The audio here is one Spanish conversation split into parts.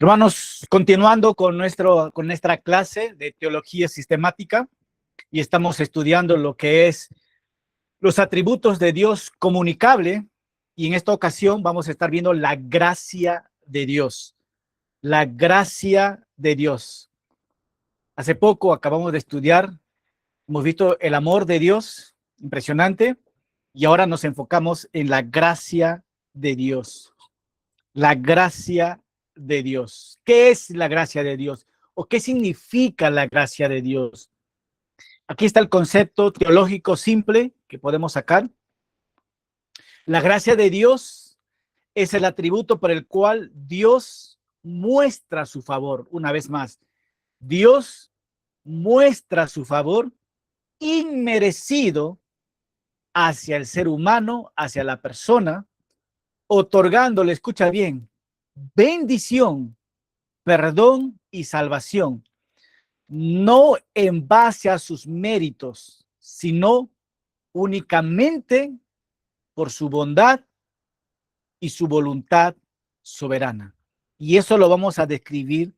Hermanos, continuando con nuestra clase de teología sistemática, y estamos estudiando lo que es los atributos de Dios comunicable, y en esta ocasión vamos a estar viendo la gracia de Dios. La gracia de Dios. Hace poco acabamos de estudiar, hemos visto el amor de Dios, impresionante, y ahora nos enfocamos en la gracia de Dios. La gracia de Dios. ¿Qué es la gracia de Dios? ¿O qué significa la gracia de Dios? Aquí está el concepto teológico simple que podemos sacar. La gracia de Dios es el atributo por el cual Dios muestra su favor. Una vez más, Dios muestra su favor inmerecido hacia el ser humano, hacia la persona, otorgándole, escucha bien, bendición, perdón y salvación, no en base a sus méritos, sino únicamente por su bondad y su voluntad soberana. Y eso lo vamos a describir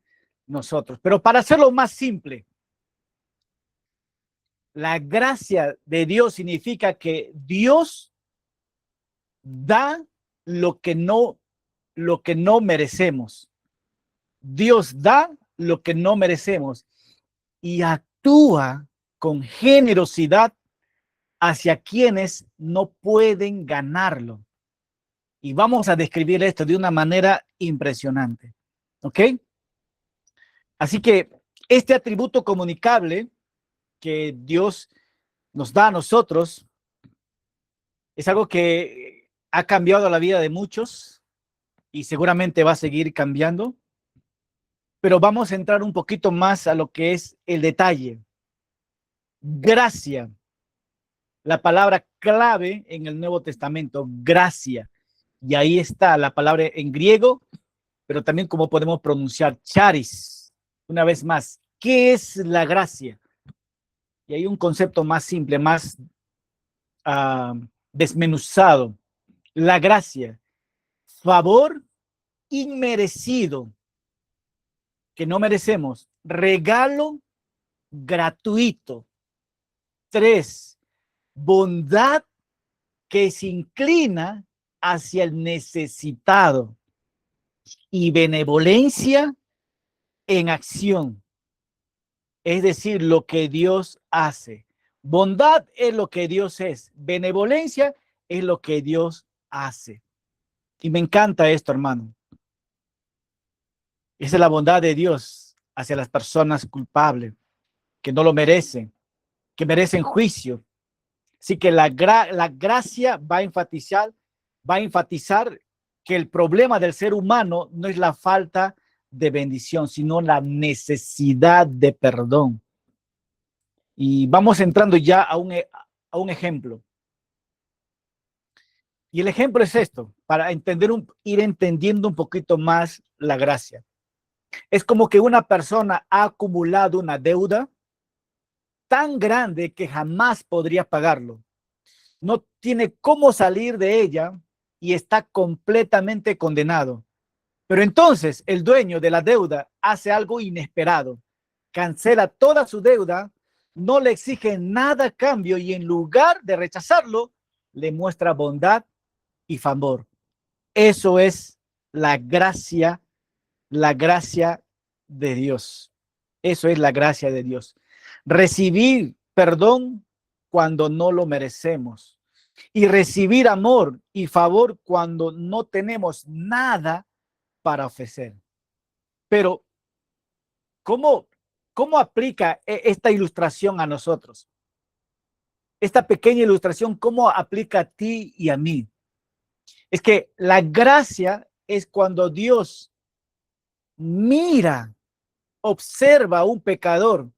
nosotros. Pero para hacerlo más simple, la gracia de Dios significa que Dios da lo que no merecemos. Dios da lo que no merecemos y actúa con generosidad hacia quienes no pueden ganarlo. Y vamos a describir esto de una manera impresionante. ¿Ok? Así que este atributo comunicable que Dios nos da a nosotros es algo que ha cambiado la vida de muchos y seguramente va a seguir cambiando. Pero vamos a entrar un poquito más a lo que es el detalle. Gracia. La palabra clave en el Nuevo Testamento, gracia. Y ahí está la palabra en griego, pero también como podemos pronunciar charis. Una vez más, ¿qué es la gracia? Y hay un concepto más simple, más desmenuzado. La gracia, favor inmerecido, que no merecemos, regalo gratuito. 3, bondad que se inclina hacia el necesitado y benevolencia en acción, es decir, lo que Dios hace. Bondad es lo que Dios es, benevolencia es lo que Dios hace. Y me encanta esto, hermano. Esa es la bondad de Dios hacia las personas culpables, que no lo merecen, que merecen juicio. Así que la gracia va a enfatizar que el problema del ser humano no es la falta de bendición, sino la necesidad de perdón. Y vamos entrando ya a un ejemplo. Y el ejemplo es esto, para ir entendiendo un poquito más la gracia. Es como que una persona ha acumulado una deuda tan grande que jamás podría pagarlo. No tiene cómo salir de ella y está completamente condenado. Pero entonces el dueño de la deuda hace algo inesperado. Cancela toda su deuda, no le exige nada a cambio y en lugar de rechazarlo, le muestra bondad y favor. Eso es la gracia de Dios. Eso es la gracia de Dios. Recibir perdón cuando no lo merecemos y recibir amor y favor cuando no tenemos nada para ofrecer. Pero, ¿cómo aplica esta ilustración a nosotros? Esta pequeña ilustración, ¿cómo aplica a ti y a mí? Es que la gracia es cuando Dios mira, observa a un pecador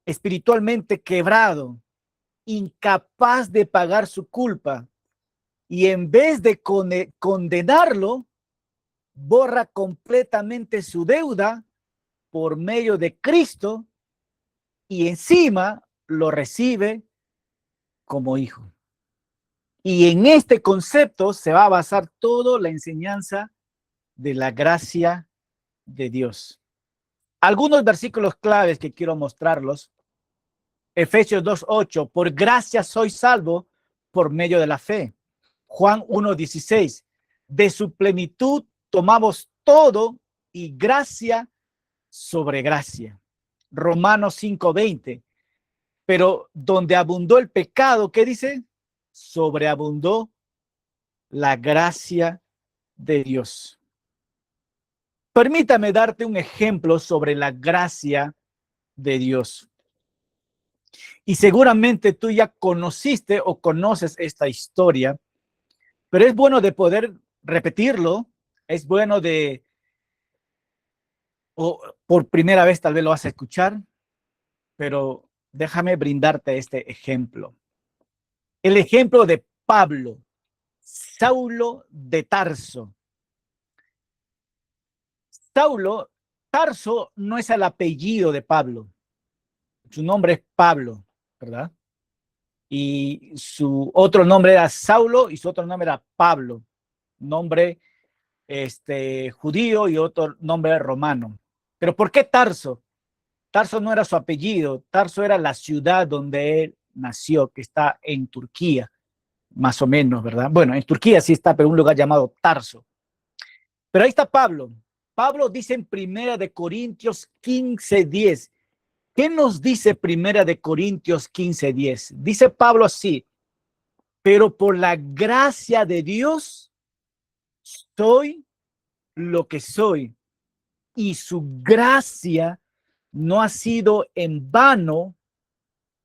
espiritualmente quebrado, incapaz de pagar su culpa, y en vez de condenarlo, borra completamente su deuda por medio de Cristo y encima lo recibe como hijo. Y en este concepto se va a basar toda la enseñanza de la gracia de Dios. Algunos versículos claves que quiero mostrarlos. Efesios 2:8, por gracia soy salvo por medio de la fe. Juan 1:16, de su plenitud tomamos todo y gracia sobre gracia. Romanos 5:20, pero donde abundó el pecado, ¿qué dice? Sobreabundó la gracia de Dios. Permítame darte un ejemplo sobre la gracia de Dios. Y seguramente tú ya conociste o conoces esta historia, pero es bueno de poder repetirlo, es bueno de, o por primera vez tal vez lo vas a escuchar, pero déjame brindarte este ejemplo. El ejemplo de Pablo, Saulo de Tarso. Saulo, Tarso no es el apellido de Pablo, su nombre es Pablo, ¿verdad? Y su otro nombre era Saulo y su otro nombre era Pablo, nombre judío y otro nombre romano. Pero ¿por qué Tarso? Tarso no era su apellido, Tarso era la ciudad donde él nació, que está en Turquía, más o menos, ¿verdad? Bueno, en Turquía sí está, pero un lugar llamado Tarso. Pero ahí está Pablo. Pablo dice en Primera de Corintios 15:10. ¿Qué nos dice Primera de Corintios 15:10? Dice Pablo así, pero por la gracia de Dios soy lo que soy, y su gracia no ha sido en vano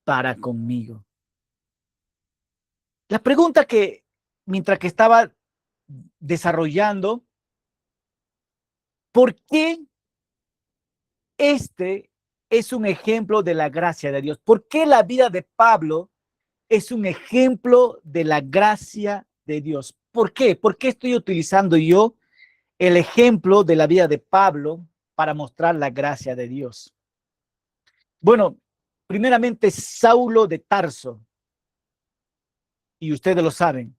para conmigo. La pregunta que, mientras que estaba desarrollando, ¿por qué este es un ejemplo de la gracia de Dios? ¿Por qué la vida de Pablo es un ejemplo de la gracia de Dios? ¿Por qué? ¿Por qué estoy utilizando yo el ejemplo de la vida de Pablo para mostrar la gracia de Dios? Bueno, primeramente, Saulo de Tarso, y ustedes lo saben,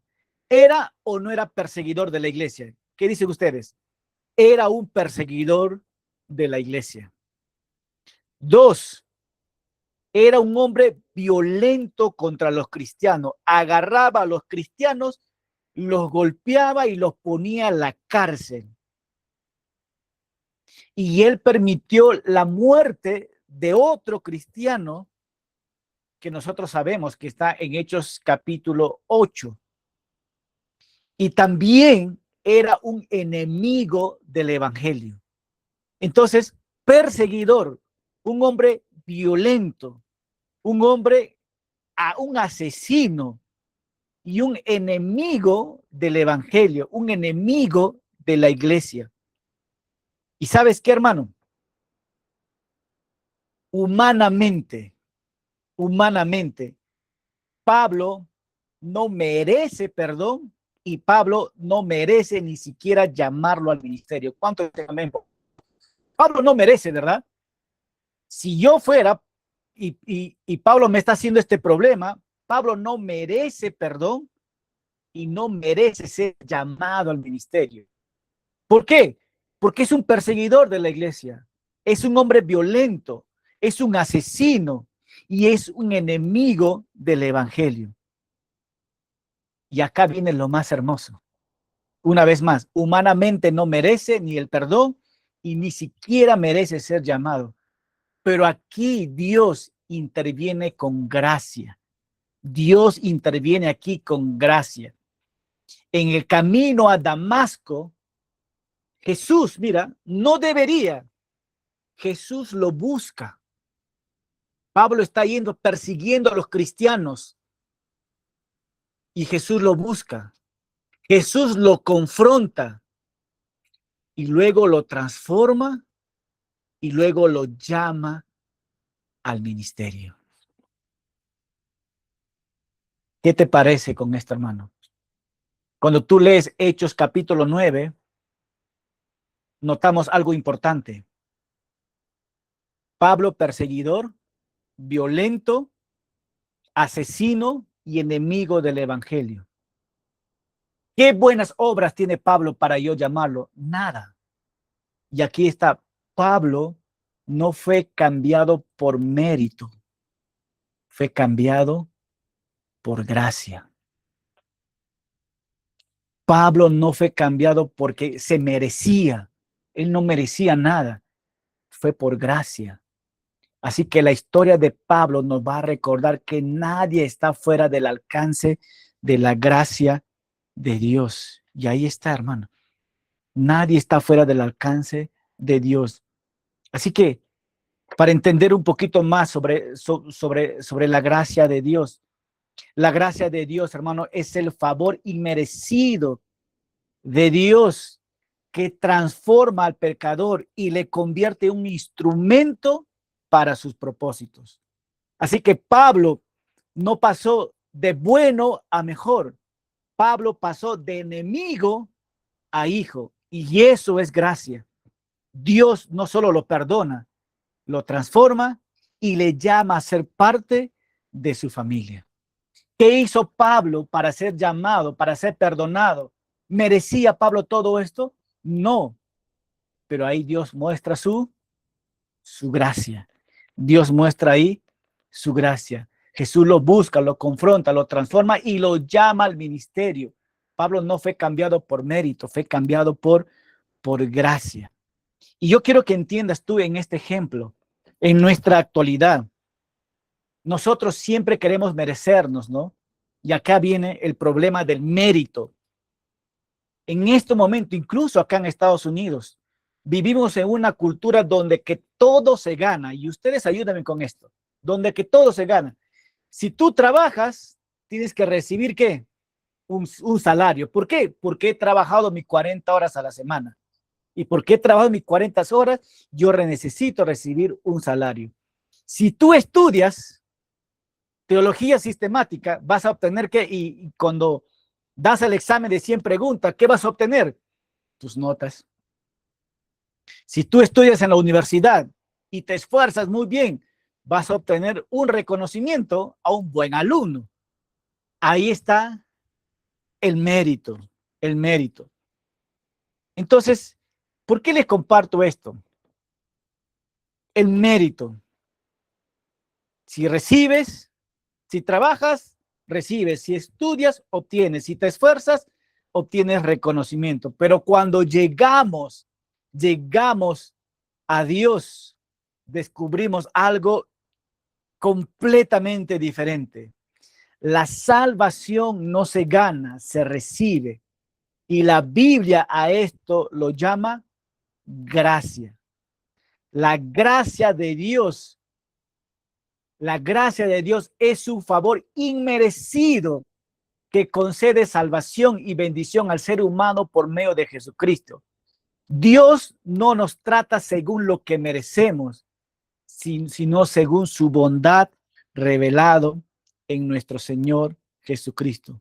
¿era o no era perseguidor de la iglesia? ¿Qué dicen ustedes? Era un perseguidor de la iglesia. Dos, era un hombre violento contra los cristianos. Agarraba a los cristianos, los golpeaba y los ponía en la cárcel. Y él permitió la muerte de otro cristiano que nosotros sabemos que está en Hechos capítulo 8. Y también era un enemigo del evangelio. Entonces, perseguidor, un hombre violento, un hombre, un asesino y un enemigo del evangelio, un enemigo de la iglesia. ¿Y sabes qué, hermano? Humanamente, Pablo no merece perdón y Pablo no merece ni siquiera llamarlo al ministerio. ¿Cuánto también? Pablo no merece, ¿verdad? Si yo fuera y Pablo me está haciendo este problema, Pablo no merece perdón y no merece ser llamado al ministerio. ¿Por qué? Porque es un perseguidor de la iglesia, es un hombre violento, es un asesino y es un enemigo del evangelio. Y acá viene lo más hermoso. Una vez más, humanamente no merece ni el perdón y ni siquiera merece ser llamado. Pero aquí Dios interviene con gracia. Dios interviene aquí con gracia. En el camino a Damasco, Jesús, mira, no debería. Jesús lo busca. Pablo está yendo persiguiendo a los cristianos y Jesús lo busca. Jesús lo confronta y luego lo transforma y luego lo llama al ministerio. ¿Qué te parece con esto, hermano? Cuando tú lees Hechos capítulo 9, notamos algo importante. Pablo, perseguidor, violento, asesino y enemigo del evangelio. ¿Qué buenas obras tiene Pablo para yo llamarlo? Nada. Y aquí está, Pablo no fue cambiado por mérito, fue cambiado por gracia. Pablo no fue cambiado porque se merecía. Él no merecía nada. Fue por gracia. Así que la historia de Pablo nos va a recordar que nadie está fuera del alcance de la gracia de Dios. Y ahí está, hermano. Nadie está fuera del alcance de Dios. Así que para entender un poquito más sobre la gracia de Dios, la gracia de Dios, hermano, es el favor inmerecido de Dios que transforma al pecador y le convierte en un instrumento para sus propósitos. Así que Pablo no pasó de bueno a mejor. Pablo pasó de enemigo a hijo. Y eso es gracia. Dios no solo lo perdona, lo transforma y le llama a ser parte de su familia. ¿Qué hizo Pablo para ser llamado, para ser perdonado? ¿Merecía Pablo todo esto? No, pero ahí Dios muestra su gracia. Dios muestra ahí su gracia. Jesús lo busca, lo confronta, lo transforma y lo llama al ministerio. Pablo no fue cambiado por mérito, fue cambiado por gracia. Y yo quiero que entiendas tú en este ejemplo, en nuestra actualidad, nosotros siempre queremos merecernos, ¿no? Y acá viene el problema del mérito. En este momento, incluso acá en Estados Unidos, vivimos en una cultura donde que todo se gana, y ustedes ayúdenme con esto, donde que todo se gana. Si tú trabajas, tienes que recibir, ¿qué? Un salario. ¿Por qué? Porque he trabajado mis 40 horas a la semana. Y porque he trabajado mis 40 horas, yo necesito recibir un salario. Si tú estudias teología sistemática, vas a obtener ¿qué? Y cuando das el examen de 100 preguntas, ¿qué vas a obtener? Tus notas. Si tú estudias en la universidad y te esfuerzas muy bien, vas a obtener un reconocimiento a un buen alumno. Ahí está el mérito, el mérito. Entonces, ¿por qué les comparto esto? El mérito. Si recibes, si trabajas, recibes. Si estudias, obtienes. Si te esfuerzas, obtienes reconocimiento. Pero cuando llegamos a Dios, descubrimos algo completamente diferente. La salvación no se gana, se recibe. Y la Biblia a esto lo llama gracia. La gracia de Dios, la gracia de Dios es un favor inmerecido que concede salvación y bendición al ser humano por medio de Jesucristo. Dios no nos trata según lo que merecemos, sino según su bondad revelado en nuestro Señor Jesucristo.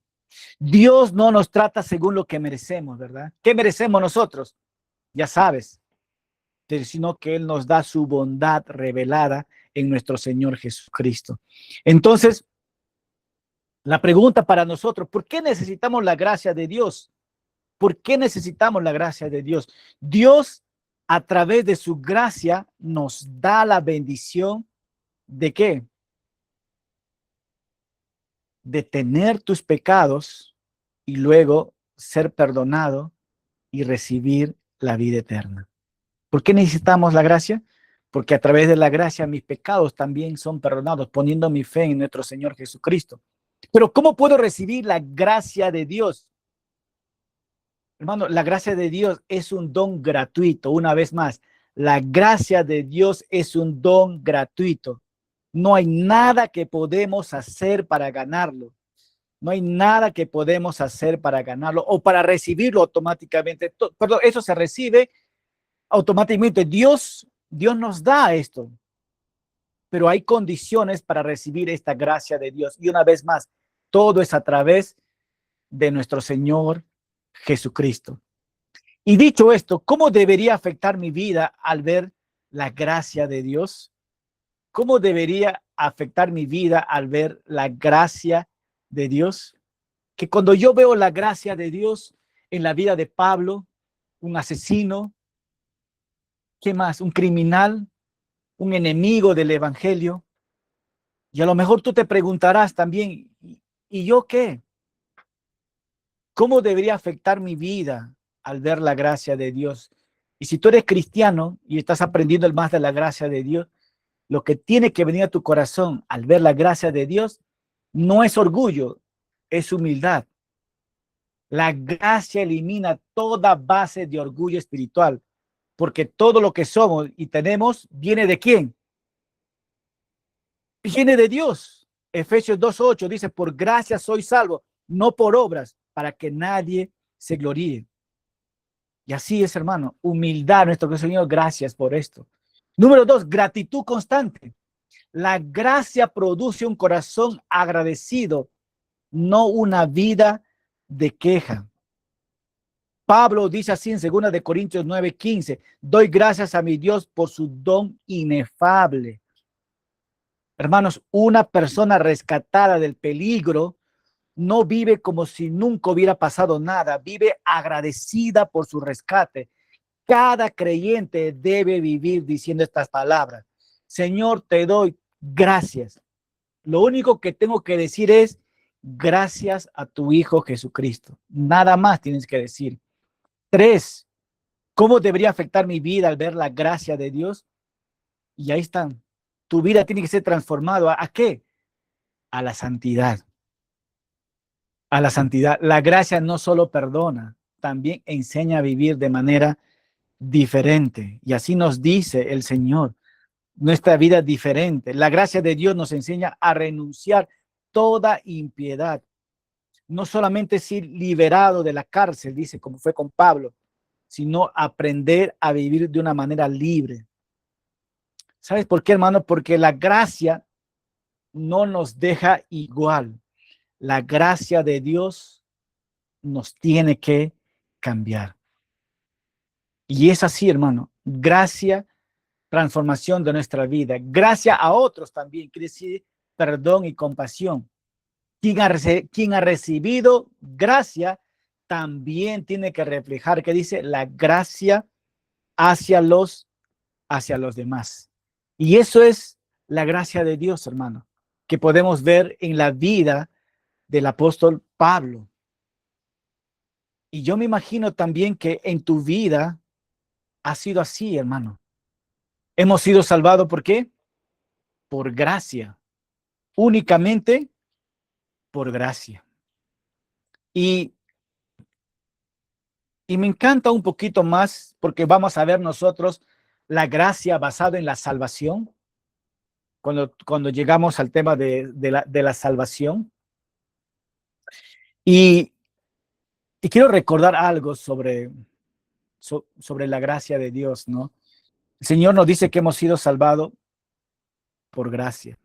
Dios no nos trata según lo que merecemos, ¿verdad? ¿Qué merecemos nosotros? Ya sabes, sino que Él nos da su bondad revelada en nuestro Señor Jesucristo. Entonces, la pregunta para nosotros, ¿por qué necesitamos la gracia de Dios? ¿Por qué necesitamos la gracia de Dios? Dios, a través de su gracia, nos da la bendición de ¿qué? De tener tus pecados y luego ser perdonado y recibir la vida eterna. ¿Por qué necesitamos la gracia? Porque a través de la gracia mis pecados también son perdonados, poniendo mi fe en nuestro Señor Jesucristo. Pero ¿cómo puedo recibir la gracia de Dios? Hermano, la gracia de Dios es un don gratuito. Una vez más, la gracia de Dios es un don gratuito. No hay nada que podemos hacer para ganarlo. No hay nada que podemos hacer para ganarlo o para recibirlo automáticamente. Perdón, eso se recibe automáticamente. Dios nos da esto, pero hay condiciones para recibir esta gracia de Dios. Y una vez más, todo es a través de nuestro Señor Jesucristo. Y dicho esto, ¿cómo debería afectar mi vida al ver la gracia de Dios? ¿Cómo debería afectar mi vida al ver la gracia de Dios? Que cuando yo veo la gracia de Dios en la vida de Pablo, un asesino, ¿Qué más? Un criminal, un enemigo del evangelio. Y a lo mejor tú te preguntarás también, ¿y yo qué? ¿Cómo debería afectar mi vida al ver la gracia de Dios? Y si tú eres cristiano y estás aprendiendo más de la gracia de Dios, lo que tiene que venir a tu corazón al ver la gracia de Dios no es orgullo, es humildad. La gracia elimina toda base de orgullo espiritual, porque todo lo que somos y tenemos viene de quién? Viene de Dios. Efesios 2:8 dice, por gracia soy salvo, no por obras, para que nadie se gloríe. Y así es, hermano, humildad, nuestro Señor, gracias por esto. Número 2, gratitud constante. La gracia produce un corazón agradecido, no una vida de queja. Pablo dice así en 2 de Corintios 9:15, doy gracias a mi Dios por su don inefable. Hermanos, una persona rescatada del peligro no vive como si nunca hubiera pasado nada, vive agradecida por su rescate. Cada creyente debe vivir diciendo estas palabras. Señor, te doy gracias. Lo único que tengo que decir es gracias a tu Hijo Jesucristo. Nada más tienes que decir. 3, ¿cómo debería afectar mi vida al ver la gracia de Dios? Y ahí están. Tu vida tiene que ser transformada. ¿A qué? A la santidad. A la santidad. La gracia no solo perdona, también enseña a vivir de manera diferente. Y así nos dice el Señor. Nuestra vida es diferente. La gracia de Dios nos enseña a renunciar toda impiedad. No solamente ser liberado de la cárcel, dice, como fue con Pablo, sino aprender a vivir de una manera libre. ¿Sabes por qué, hermano? Porque la gracia no nos deja igual. La gracia de Dios nos tiene que cambiar. Y es así, hermano. Gracia, transformación de nuestra vida. Gracia a otros también, quiere decir perdón y compasión. Quien ha recibido gracia también tiene que reflejar, que dice, la gracia hacia los demás. Y eso es la gracia de Dios, hermano, que podemos ver en la vida del apóstol Pablo. Y yo me imagino también que en tu vida ha sido así, hermano. Hemos sido salvados, ¿por qué? Por gracia, únicamente por gracia. Y, y me encanta un poquito más porque vamos a ver nosotros la gracia basada en la salvación, cuando llegamos al tema de la salvación. Y, y quiero recordar algo sobre la gracia de Dios, ¿no? El Señor nos dice que hemos sido salvados por gracia.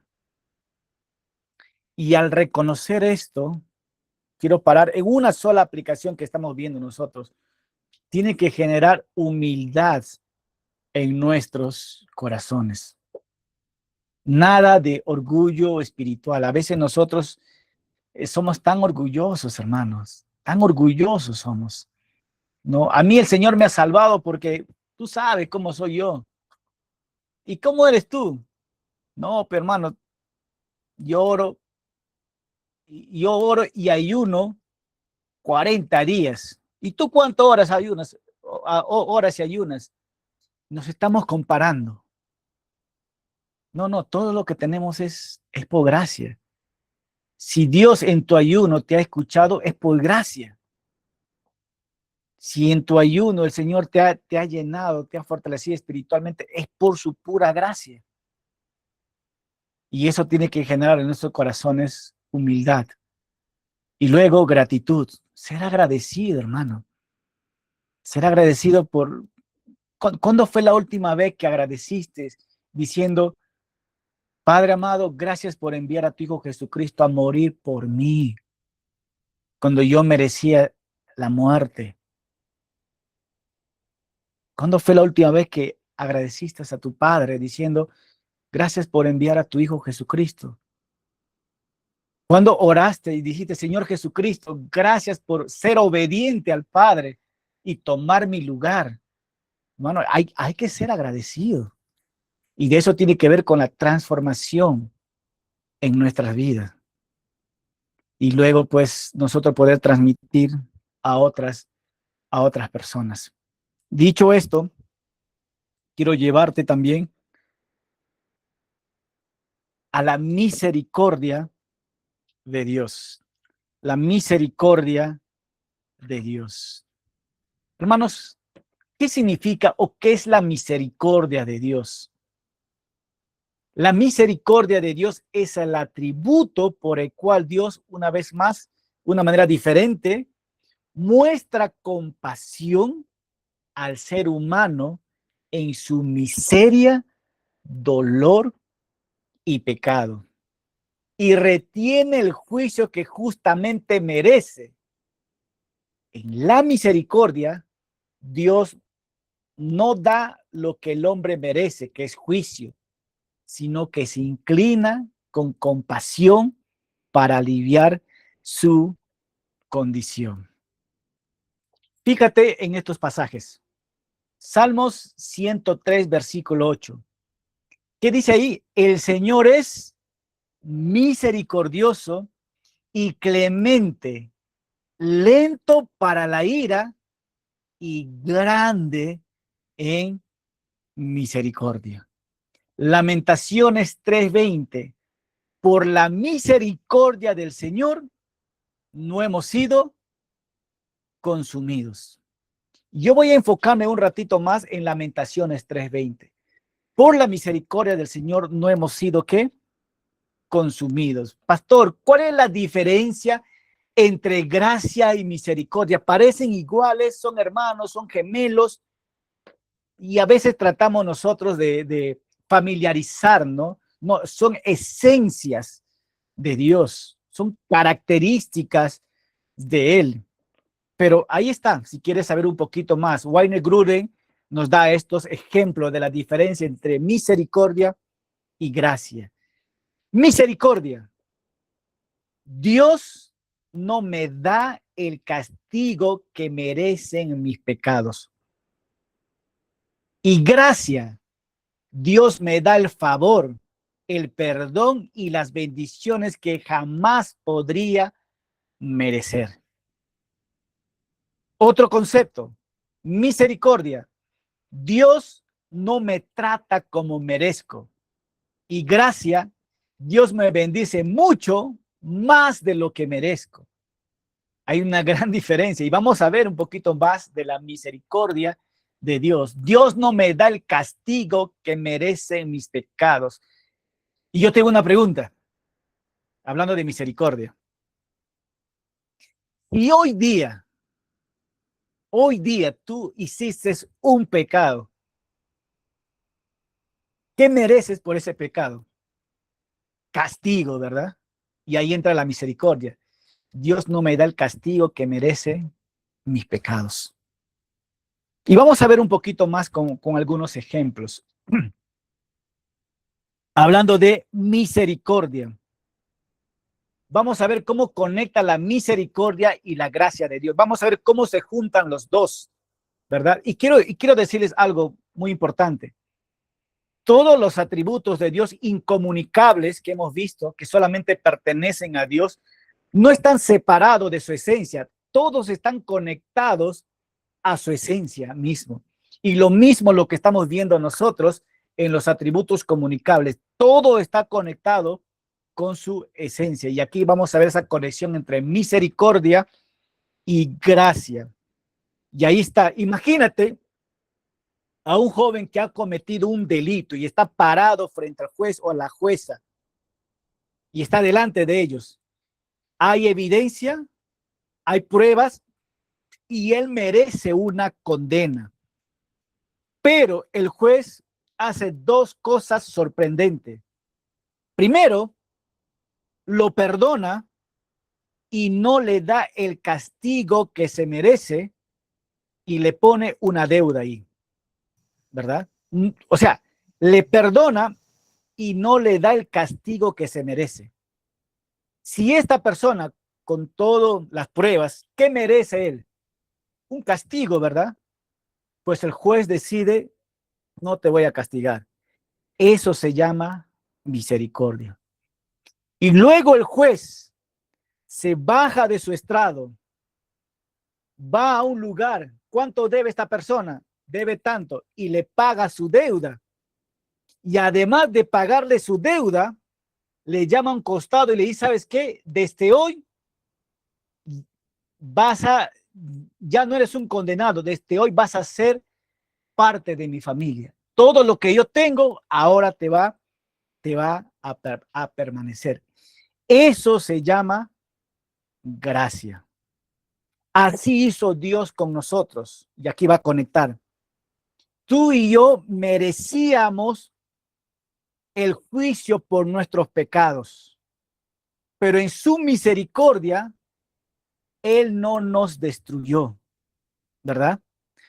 Y al reconocer esto, quiero parar en una sola aplicación que estamos viendo nosotros. Tiene que generar humildad en nuestros corazones. Nada de orgullo espiritual. A veces nosotros somos tan orgullosos, hermanos, tan orgullosos somos. No, a mí el Señor me ha salvado porque tú sabes cómo soy yo. ¿Y cómo eres tú? No, pero hermano, yo oro, yo oro y ayuno 40 días. ¿Y tú cuántas horas ayunas? Horas y ayunas. Nos estamos comparando. No, no, todo lo que tenemos es por gracia. Si Dios en tu ayuno te ha escuchado, es por gracia. Si en tu ayuno el Señor te ha llenado, te ha fortalecido espiritualmente, es por su pura gracia. Y eso tiene que generar en nuestros corazones humildad. Y luego gratitud. Ser agradecido, hermano. Ser agradecido por... ¿Cuándo fue la última vez que agradeciste diciendo, Padre amado, gracias por enviar a tu Hijo Jesucristo a morir por mí, cuando yo merecía la muerte? ¿Cuándo fue la última vez que agradeciste a tu Padre diciendo, gracias por enviar a tu Hijo Jesucristo? ¿Cuándo oraste y dijiste, Señor Jesucristo, gracias por ser obediente al Padre y tomar mi lugar? Hermano, hay que ser agradecido. Y de eso tiene que ver con la transformación en nuestras vidas. Y luego, pues, nosotros poder transmitir a otras personas. Dicho esto, quiero llevarte también a la misericordia de Dios. La misericordia de Dios. Hermanos, ¿qué significa o qué es la misericordia de Dios? La misericordia de Dios es el atributo por el cual Dios, una vez más, de una manera diferente, muestra compasión al ser humano en su miseria, dolor y pecado. Y retiene el juicio que justamente merece. En la misericordia, Dios no da lo que el hombre merece, que es juicio, sino que se inclina con compasión para aliviar su condición. Fíjate en estos pasajes. Salmos 103, versículo 8. ¿Qué dice ahí? El Señor es misericordioso y clemente, lento para la ira y grande en misericordia. Lamentaciones 3:20. Por la misericordia del Señor no hemos sido consumidos. Yo voy a enfocarme un ratito más en Lamentaciones 3:20. Por la misericordia del Señor no hemos sido, ¿qué? Consumidos. Pastor, ¿cuál es la diferencia entre gracia y misericordia? Parecen iguales, son hermanos, son gemelos, y a veces tratamos nosotros de familiarizar, ¿no? No, son esencias de Dios, son características de Él. Pero ahí está, si quieres saber un poquito más, Wayne Grudem nos da estos ejemplos de la diferencia entre misericordia y gracia. Misericordia. Dios no me da el castigo que merecen mis pecados. Y gracia. Dios me da el favor, el perdón y las bendiciones que jamás podría merecer. Otro concepto, misericordia. Dios no me trata como merezco. Y gracia, Dios me bendice mucho más de lo que merezco. Hay una gran diferencia y vamos a ver un poquito más de la misericordia de Dios. Dios no me da el castigo que merecen mis pecados. Y yo tengo una pregunta, hablando de misericordia. Y hoy día tú hiciste un pecado, ¿qué mereces por ese pecado? Castigo, ¿verdad? Y ahí entra la misericordia. Dios no me da el castigo que merece mis pecados. Y vamos a ver un poquito más con algunos ejemplos. Hablando de misericordia. Vamos a ver cómo conecta la misericordia y la gracia de Dios. Vamos a ver cómo se juntan los dos, ¿verdad? Y quiero decirles algo muy importante. Todos los atributos de Dios incomunicables que hemos visto, que solamente pertenecen a Dios, no están separados de su esencia. Todos están conectados a su esencia mismo. Y lo mismo lo que estamos viendo nosotros en los atributos comunicables. Todo está conectado con su esencia. Y aquí vamos a ver esa conexión entre misericordia y gracia. Y ahí está. Imagínate a un joven que ha cometido un delito y está parado frente al juez o a la jueza y está delante de ellos. Hay evidencia, hay pruebas y él merece una condena. Pero el juez hace dos cosas sorprendentes. Primero, lo perdona y no le da el castigo que se merece y le pone una deuda ahí, ¿verdad? O sea, le perdona y no le da el castigo que se merece. Si esta persona, con todas las pruebas, ¿qué merece él? Un castigo, ¿verdad? pues el juez decide, no te voy a castigar. Eso se llama misericordia. Y luego el juez se baja de su estrado, va a un lugar. ¿Cuánto debe esta persona? Debe tanto, y le paga su deuda. Y además de pagarle su deuda, le llama a un costado y le dice, ¿sabes qué? Desde hoy ya no eres un condenado, desde hoy vas a ser parte de mi familia. Todo lo que yo tengo ahora te va a permanecer. Eso se llama gracia. Así hizo Dios con nosotros. Y aquí va a conectar. Tú y yo merecíamos el juicio por nuestros pecados, pero en su misericordia, Él no nos destruyó, ¿verdad?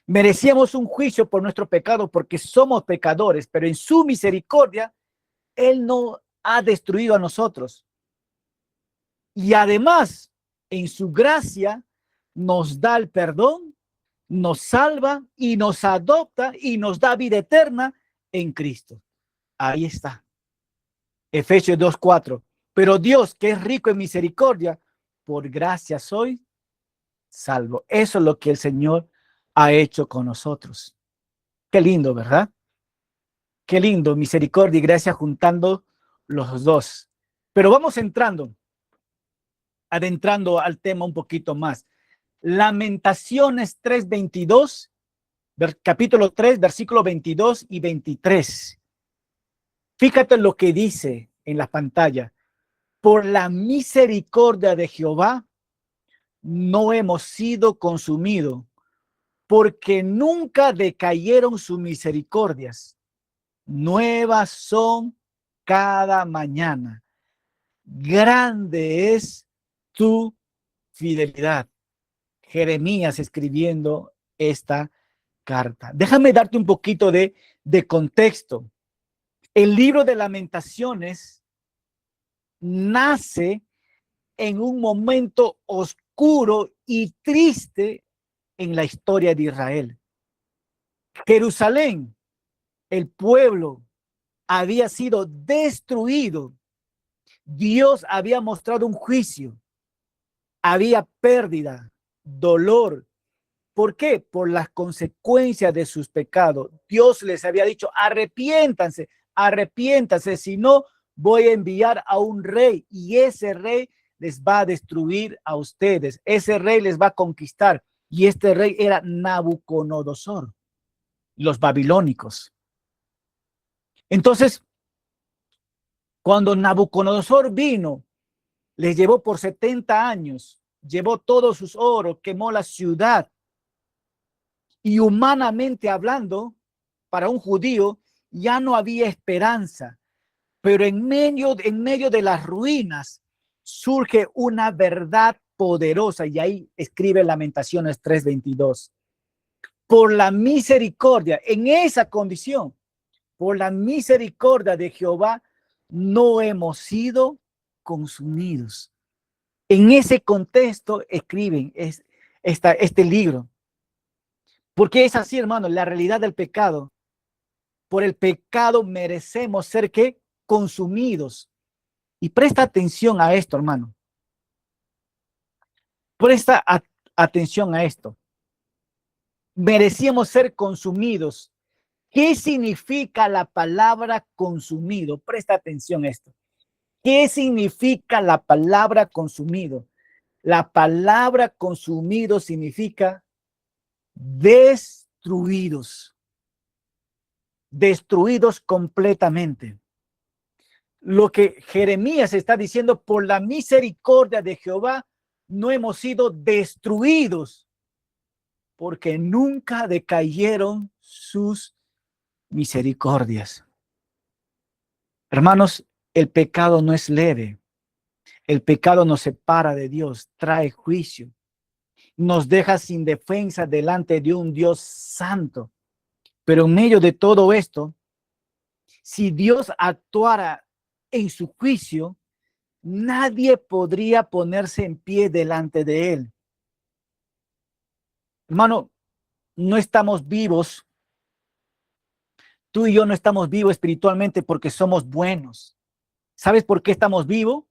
Merecíamos un juicio por nuestro pecado porque somos pecadores, pero en su misericordia, Él no ha destruido a nosotros. Y además, en su gracia, nos da el perdón, nos salva y nos adopta y nos da vida eterna en Cristo. Ahí está. Efesios 2:4. Pero Dios, que es rico en misericordia, por gracia soy salvo. Eso es lo que el Señor ha hecho con nosotros. Qué lindo, ¿verdad? Qué lindo, misericordia y gracia juntando los dos. Pero vamos adentrando al tema un poquito más. Lamentaciones 3:22, capítulo 3, versículo 22 y 23. Fíjate lo que dice en la pantalla. Por la misericordia de Jehová no hemos sido consumidos, porque nunca decayeron sus misericordias. Nuevas son cada mañana. Grande es tu fidelidad. Jeremías escribiendo esta carta. Déjame darte un poquito de contexto. El libro de Lamentaciones nace en un momento oscuro y triste en la historia de Israel. Jerusalén, el pueblo, había sido destruido. Dios había mostrado un juicio. Había pérdida, dolor. ¿Por qué? Por las consecuencias de sus pecados. Dios les había dicho, arrepiéntanse, arrepiéntanse, si no voy a enviar a un rey y ese rey les va a destruir a ustedes. Ese rey les va a conquistar y este rey era Nabucodonosor, los babilónicos. Entonces, cuando Nabucodonosor vino, les llevó por 70 años, llevó todos sus oros, quemó la ciudad. Y humanamente hablando, para un judío ya no había esperanza, pero en medio de las ruinas surge una verdad poderosa y ahí escribe Lamentaciones 3:22. Por la misericordia, en esa condición, por la misericordia de Jehová, no hemos sido consumidos. En ese contexto escriben este libro. Porque es así, hermano, la realidad del pecado. Por el pecado merecemos ser ¿qué? Consumidos. Y presta atención a esto, hermano. Presta atención a esto. Merecíamos ser consumidos. ¿Qué significa la palabra consumido? Presta atención a esto. ¿Qué significa la palabra consumido? La palabra consumido significa destruidos. Destruidos completamente. Lo que Jeremías está diciendo, por la misericordia de Jehová, no hemos sido destruidos, porque nunca decayeron sus misericordias. Hermanos, el pecado no es leve. El pecado nos separa de Dios, trae juicio, nos deja sin defensa delante de un Dios santo. Pero en medio de todo esto, si Dios actuara en su juicio, nadie podría ponerse en pie delante de él. Hermano, no estamos vivos, tú y yo no estamos vivos espiritualmente porque somos buenos. ¿Sabes por qué estamos vivos?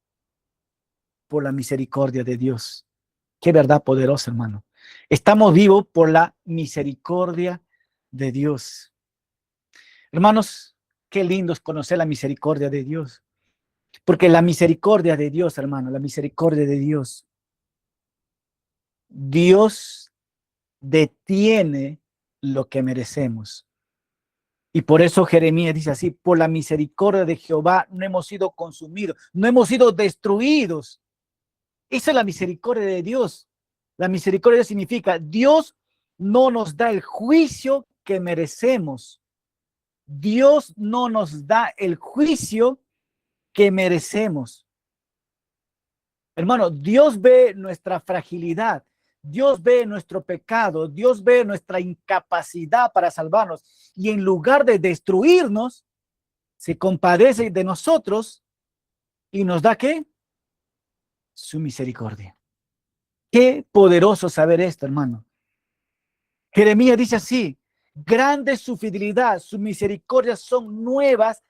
Por la misericordia de Dios. Qué verdad poderosa, hermano. Estamos vivos por la misericordia de Dios. Hermanos, qué lindo es conocer la misericordia de Dios. Porque la misericordia de Dios, hermano, la misericordia de Dios, Dios detiene lo que merecemos. Y por eso Jeremías dice así, por la misericordia de Jehová no hemos sido consumidos, no hemos sido destruidos. Esa es la misericordia de Dios. La misericordia significa Dios no nos da el juicio que merecemos. Dios no nos da el juicio que merecemos. Hermano, Dios ve nuestra fragilidad, Dios ve nuestro pecado, Dios ve nuestra incapacidad para salvarnos y en lugar de destruirnos, se compadece de nosotros y nos da ¿qué? Su misericordia. Qué poderoso saber esto, hermano. Jeremías dice así, grande es su fidelidad, sus misericordias son nuevas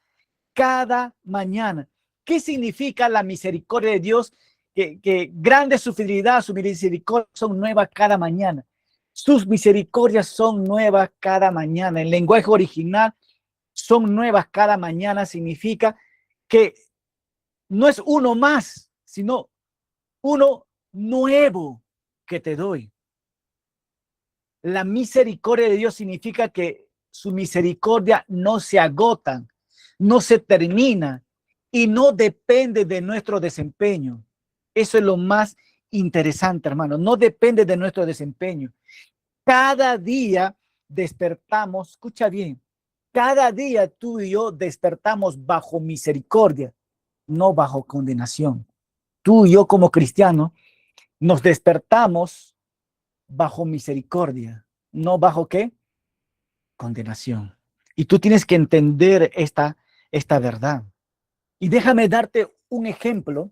cada mañana. ¿Qué significa la misericordia de Dios? Que grande es su fidelidad, sus misericordias son nuevas cada mañana. Sus misericordias son nuevas cada mañana. En lenguaje original, son nuevas cada mañana significa que no es uno más, sino uno nuevo que te doy. La misericordia de Dios significa que su misericordia no se agota, no se termina y no depende de nuestro desempeño. Eso es lo más interesante, hermano. No depende de nuestro desempeño. Cada día despertamos, escucha bien, cada día tú y yo despertamos bajo misericordia, no bajo condenación. Tú y yo como cristianos nos despertamos bajo misericordia, no bajo ¿qué? Condenación. Y tú tienes que entender esta verdad. Y déjame darte un ejemplo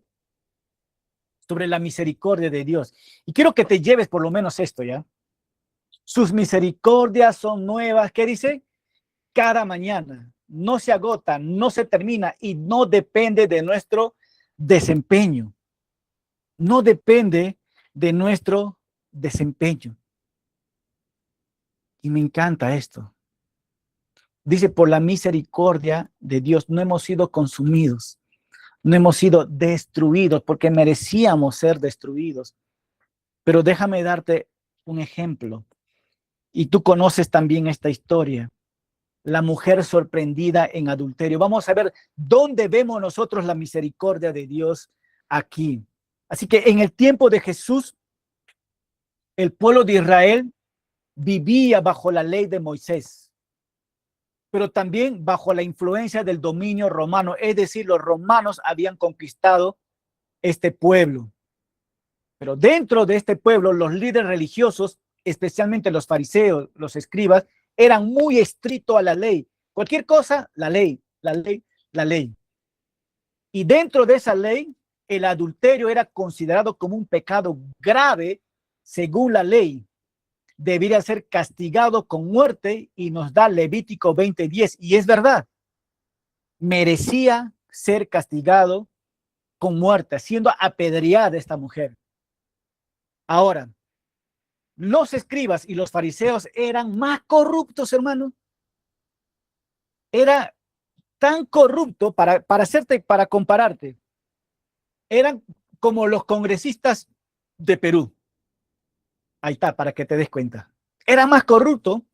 sobre la misericordia de Dios. Y quiero que te lleves por lo menos esto, ¿ya? Sus misericordias son nuevas, ¿qué dice? Cada mañana. No se agota, no se termina y no depende de nuestro desempeño. No depende de nuestro desempeño. Y me encanta esto. Dice, por la misericordia de Dios no hemos sido consumidos, no hemos sido destruidos porque merecíamos ser destruidos. Pero déjame darte un ejemplo. Y tú conoces también esta historia. La mujer sorprendida en adulterio. Vamos a ver dónde vemos nosotros la misericordia de Dios aquí. Así que en el tiempo de Jesús, el pueblo de Israel vivía bajo la ley de Moisés, pero también bajo la influencia del dominio romano. Es decir, los romanos habían conquistado este pueblo. Pero dentro de este pueblo, los líderes religiosos, especialmente los fariseos, los escribas, eran muy estrictos a la ley. Cualquier cosa, la ley, la ley, la ley. Y dentro de esa ley, el adulterio era considerado como un pecado grave según la ley. Debería ser castigado con muerte y nos da Levítico 20:10. Y es verdad, merecía ser castigado con muerte, siendo apedreada esta mujer. Ahora, los escribas y los fariseos eran más corruptos, hermano. Era tan corrupto, para compararte, eran como los congresistas de Perú. Ahí está, para que te des cuenta. Era más corrupto,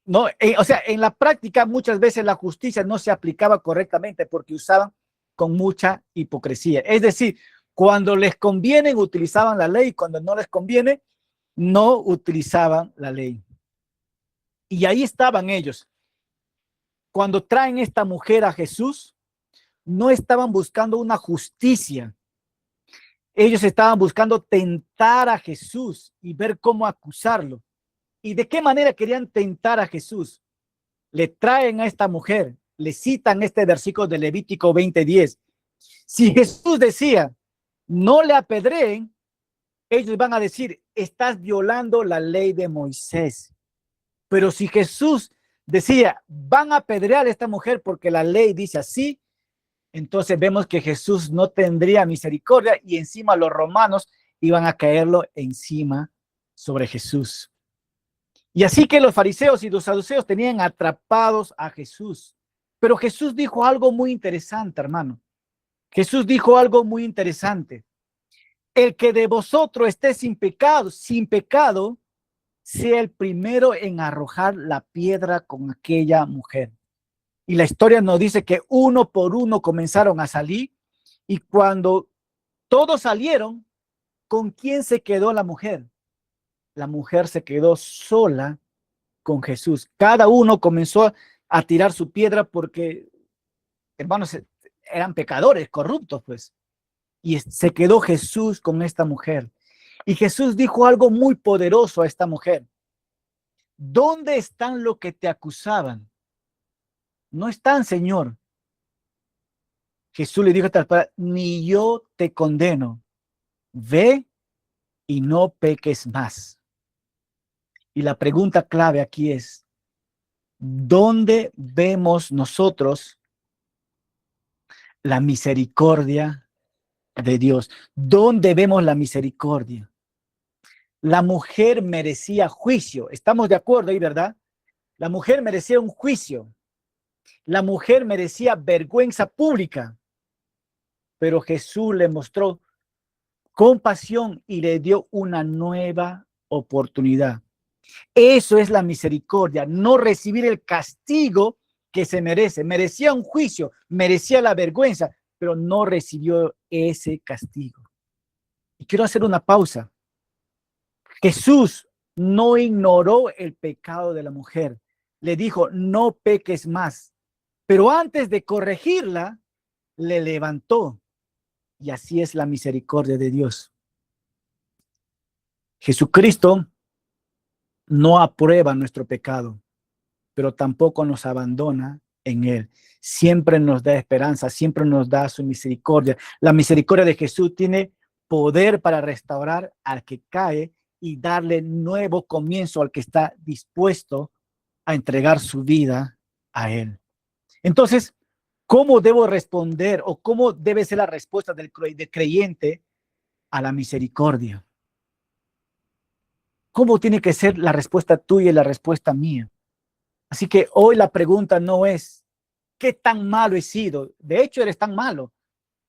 ¿no? O sea, en la práctica muchas veces la justicia no se aplicaba correctamente porque usaban con mucha hipocresía. Es decir, cuando les conviene utilizaban la ley, cuando no les conviene no utilizaban la ley. Y ahí estaban ellos. Cuando traen esta mujer a Jesús, no estaban buscando una justicia. Ellos estaban buscando tentar a Jesús y ver cómo acusarlo. ¿Y de qué manera querían tentar a Jesús? Le traen a esta mujer, le citan este versículo de Levítico 20:10. Si Jesús decía, no le apedreen, Ellos van a decir, estás violando la ley de Moisés. Pero si Jesús decía, van a apedrear a esta mujer porque la ley dice así, entonces vemos que Jesús no tendría misericordia y encima los romanos iban a caerlo encima sobre Jesús. Y así que los fariseos y los saduceos tenían atrapados a Jesús. Pero Jesús dijo algo muy interesante, hermano. Jesús dijo algo muy interesante. El que de vosotros esté sin pecado, sea el primero en arrojar la piedra con aquella mujer. Y la historia nos dice que uno por uno comenzaron a salir y cuando todos salieron, ¿con quién se quedó la mujer? La mujer se quedó sola con Jesús. Cada uno comenzó a tirar su piedra porque, hermanos, eran pecadores, corruptos, pues. Y se quedó Jesús con esta mujer. Y Jesús dijo algo muy poderoso a esta mujer. ¿Dónde están los que te acusaban? No están, Señor. Jesús le dijo tal palabra, ni yo te condeno. Ve y no peques más. Y la pregunta clave aquí es, ¿dónde vemos nosotros la misericordia de Dios? ¿Dónde vemos la misericordia? La mujer merecía juicio. Estamos de acuerdo ahí, ¿verdad? La mujer merecía un juicio. La mujer merecía vergüenza pública. Pero Jesús le mostró compasión y le dio una nueva oportunidad. Eso es la misericordia, no recibir el castigo que se merece. Merecía un juicio, merecía la vergüenza, pero no recibió ese castigo. Y quiero hacer una pausa. Jesús no ignoró el pecado de la mujer. Le dijo, no peques más. Pero antes de corregirla, le levantó. Y así es la misericordia de Dios. Jesucristo no aprueba nuestro pecado, pero tampoco nos abandona en él. Siempre nos da esperanza, siempre nos da su misericordia. La misericordia de Jesús tiene poder para restaurar al que cae y darle nuevo comienzo al que está dispuesto a entregar su vida a él. Entonces, ¿cómo debo responder o cómo debe ser la respuesta del creyente a la misericordia? ¿Cómo tiene que ser la respuesta tuya y la respuesta mía? Así que hoy la pregunta no es qué tan malo he sido. De hecho, eres tan malo.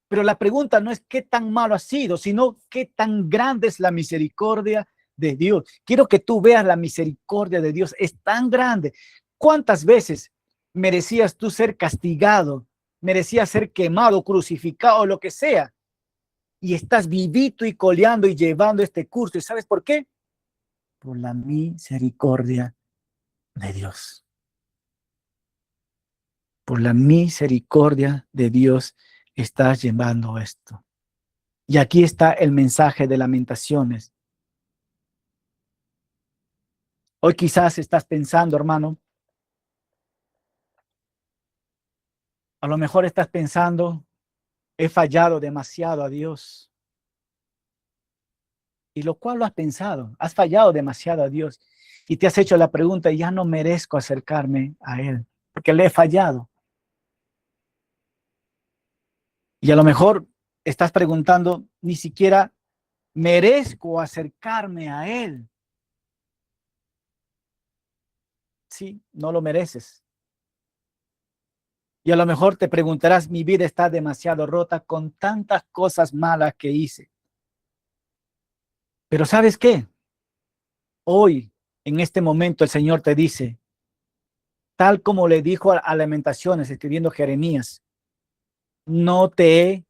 Pero la pregunta no es qué tan malo has sido, sino qué tan grande es la misericordia de Dios. Quiero que tú veas la misericordia de Dios. Es tan grande. ¿Cuántas veces merecías tú ser castigado? Merecías ser quemado, crucificado, lo que sea. Y estás vivito y coleando y llevando este curso. ¿Y sabes por qué? Por la misericordia de Dios. Por la misericordia de Dios estás llevando esto. Y aquí está el mensaje de Lamentaciones. Hoy quizás estás pensando, hermano, a lo mejor estás pensando, he fallado demasiado a Dios. Y lo cual lo has pensado, has fallado demasiado a Dios. Y te has hecho la pregunta, ya no merezco acercarme a Él, porque le he fallado. Y a lo mejor estás preguntando, ni siquiera merezco acercarme a Él. Sí, no lo mereces. Y a lo mejor te preguntarás, mi vida está demasiado rota con tantas cosas malas que hice. Pero ¿sabes qué? Hoy, en este momento, el Señor te dice, tal como le dijo a Lamentaciones, escribiendo Jeremías, no te he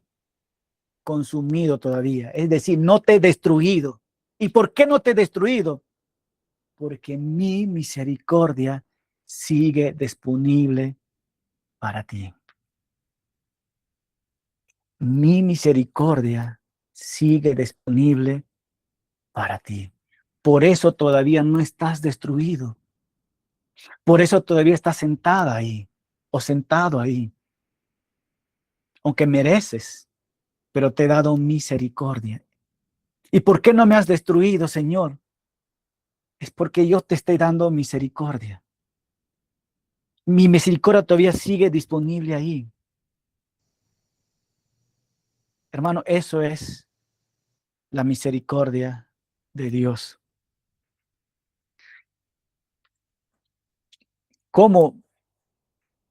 consumido todavía. Es decir, no te he destruido. ¿Y por qué no te he destruido? Porque mi misericordia sigue disponible para ti. Mi misericordia sigue disponible para ti. Por eso todavía no estás destruido. Por eso todavía estás sentada ahí o sentado ahí. Aunque mereces, pero te he dado misericordia. ¿Y por qué no me has destruido, Señor? Es porque yo te estoy dando misericordia. Mi misericordia todavía sigue disponible ahí. Hermano, eso es la misericordia de Dios. ¿Cómo,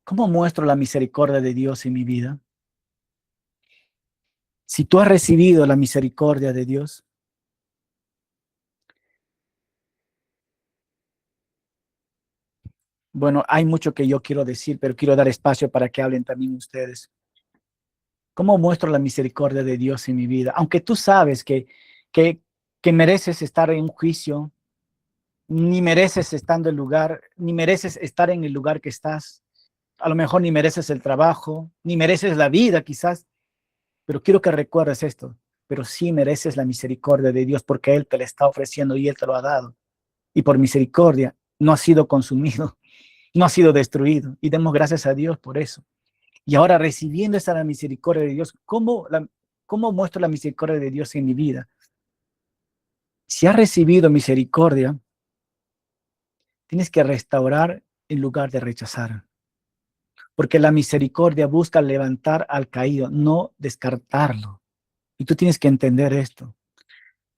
cómo muestro la misericordia de Dios en mi vida? Si tú has recibido la misericordia de Dios, bueno, hay mucho que yo quiero decir, pero quiero dar espacio para que hablen también ustedes. ¿Cómo muestro la misericordia de Dios en mi vida? Aunque tú sabes que, que mereces estar en un juicio, ni mereces estando en lugar, ni mereces estar en el lugar que estás. A lo mejor ni mereces el trabajo, ni mereces la vida quizás, pero quiero que recuerdes esto. Pero sí mereces la misericordia de Dios porque Él te la está ofreciendo y Él te lo ha dado. Y por misericordia no ha sido consumido, no ha sido destruido. Y demos gracias a Dios por eso. Y ahora recibiendo esa misericordia de Dios, ¿cómo muestro la misericordia de Dios en mi vida? Si has recibido misericordia, tienes que restaurar en lugar de rechazar. Porque la misericordia busca levantar al caído, no descartarlo. Y tú tienes que entender esto.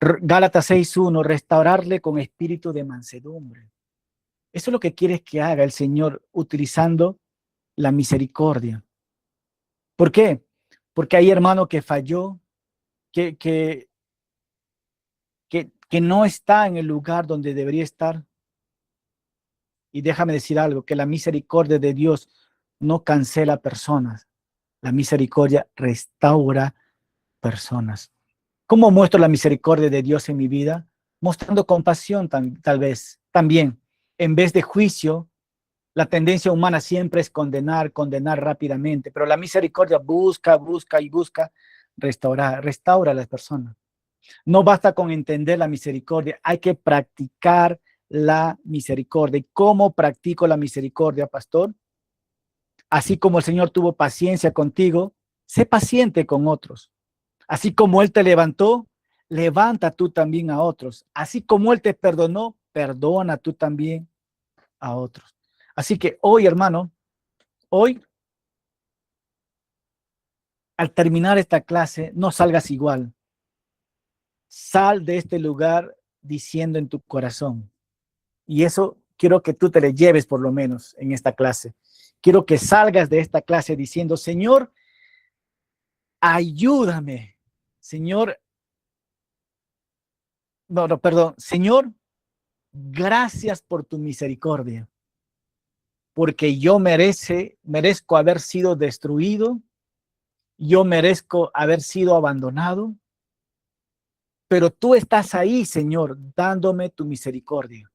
Gálatas 6:1, restaurarle con espíritu de mansedumbre. Eso es lo que quieres que haga el Señor utilizando la misericordia. ¿Por qué? Porque hay hermano que falló, que, que, que no está en el lugar donde debería estar. Y déjame decir algo, que la misericordia de Dios no cancela personas. La misericordia restaura personas. ¿Cómo muestro la misericordia de Dios en mi vida? Mostrando compasión tal vez también. En vez de juicio, la tendencia humana siempre es condenar, condenar rápidamente, pero la misericordia busca, busca y busca restaurar, restaura a las personas. No basta con entender la misericordia, hay que practicar la misericordia. ¿Y cómo practico la misericordia, pastor? Así como el Señor tuvo paciencia contigo, sé paciente con otros. Así como Él te levantó, levanta tú también a otros. Así como Él te perdonó, perdona tú también a otros. Así que hoy, hermano, hoy, al terminar esta clase, no salgas igual. Sal de este lugar diciendo en tu corazón. Y eso quiero que tú te le lleves por lo menos en esta clase. Quiero que salgas de esta clase diciendo, Señor, ayúdame. Señor, no, perdón. Señor, gracias por tu misericordia. Porque yo merezco haber sido destruido, yo merezco haber sido abandonado, pero tú estás ahí, Señor, dándome tu misericordia.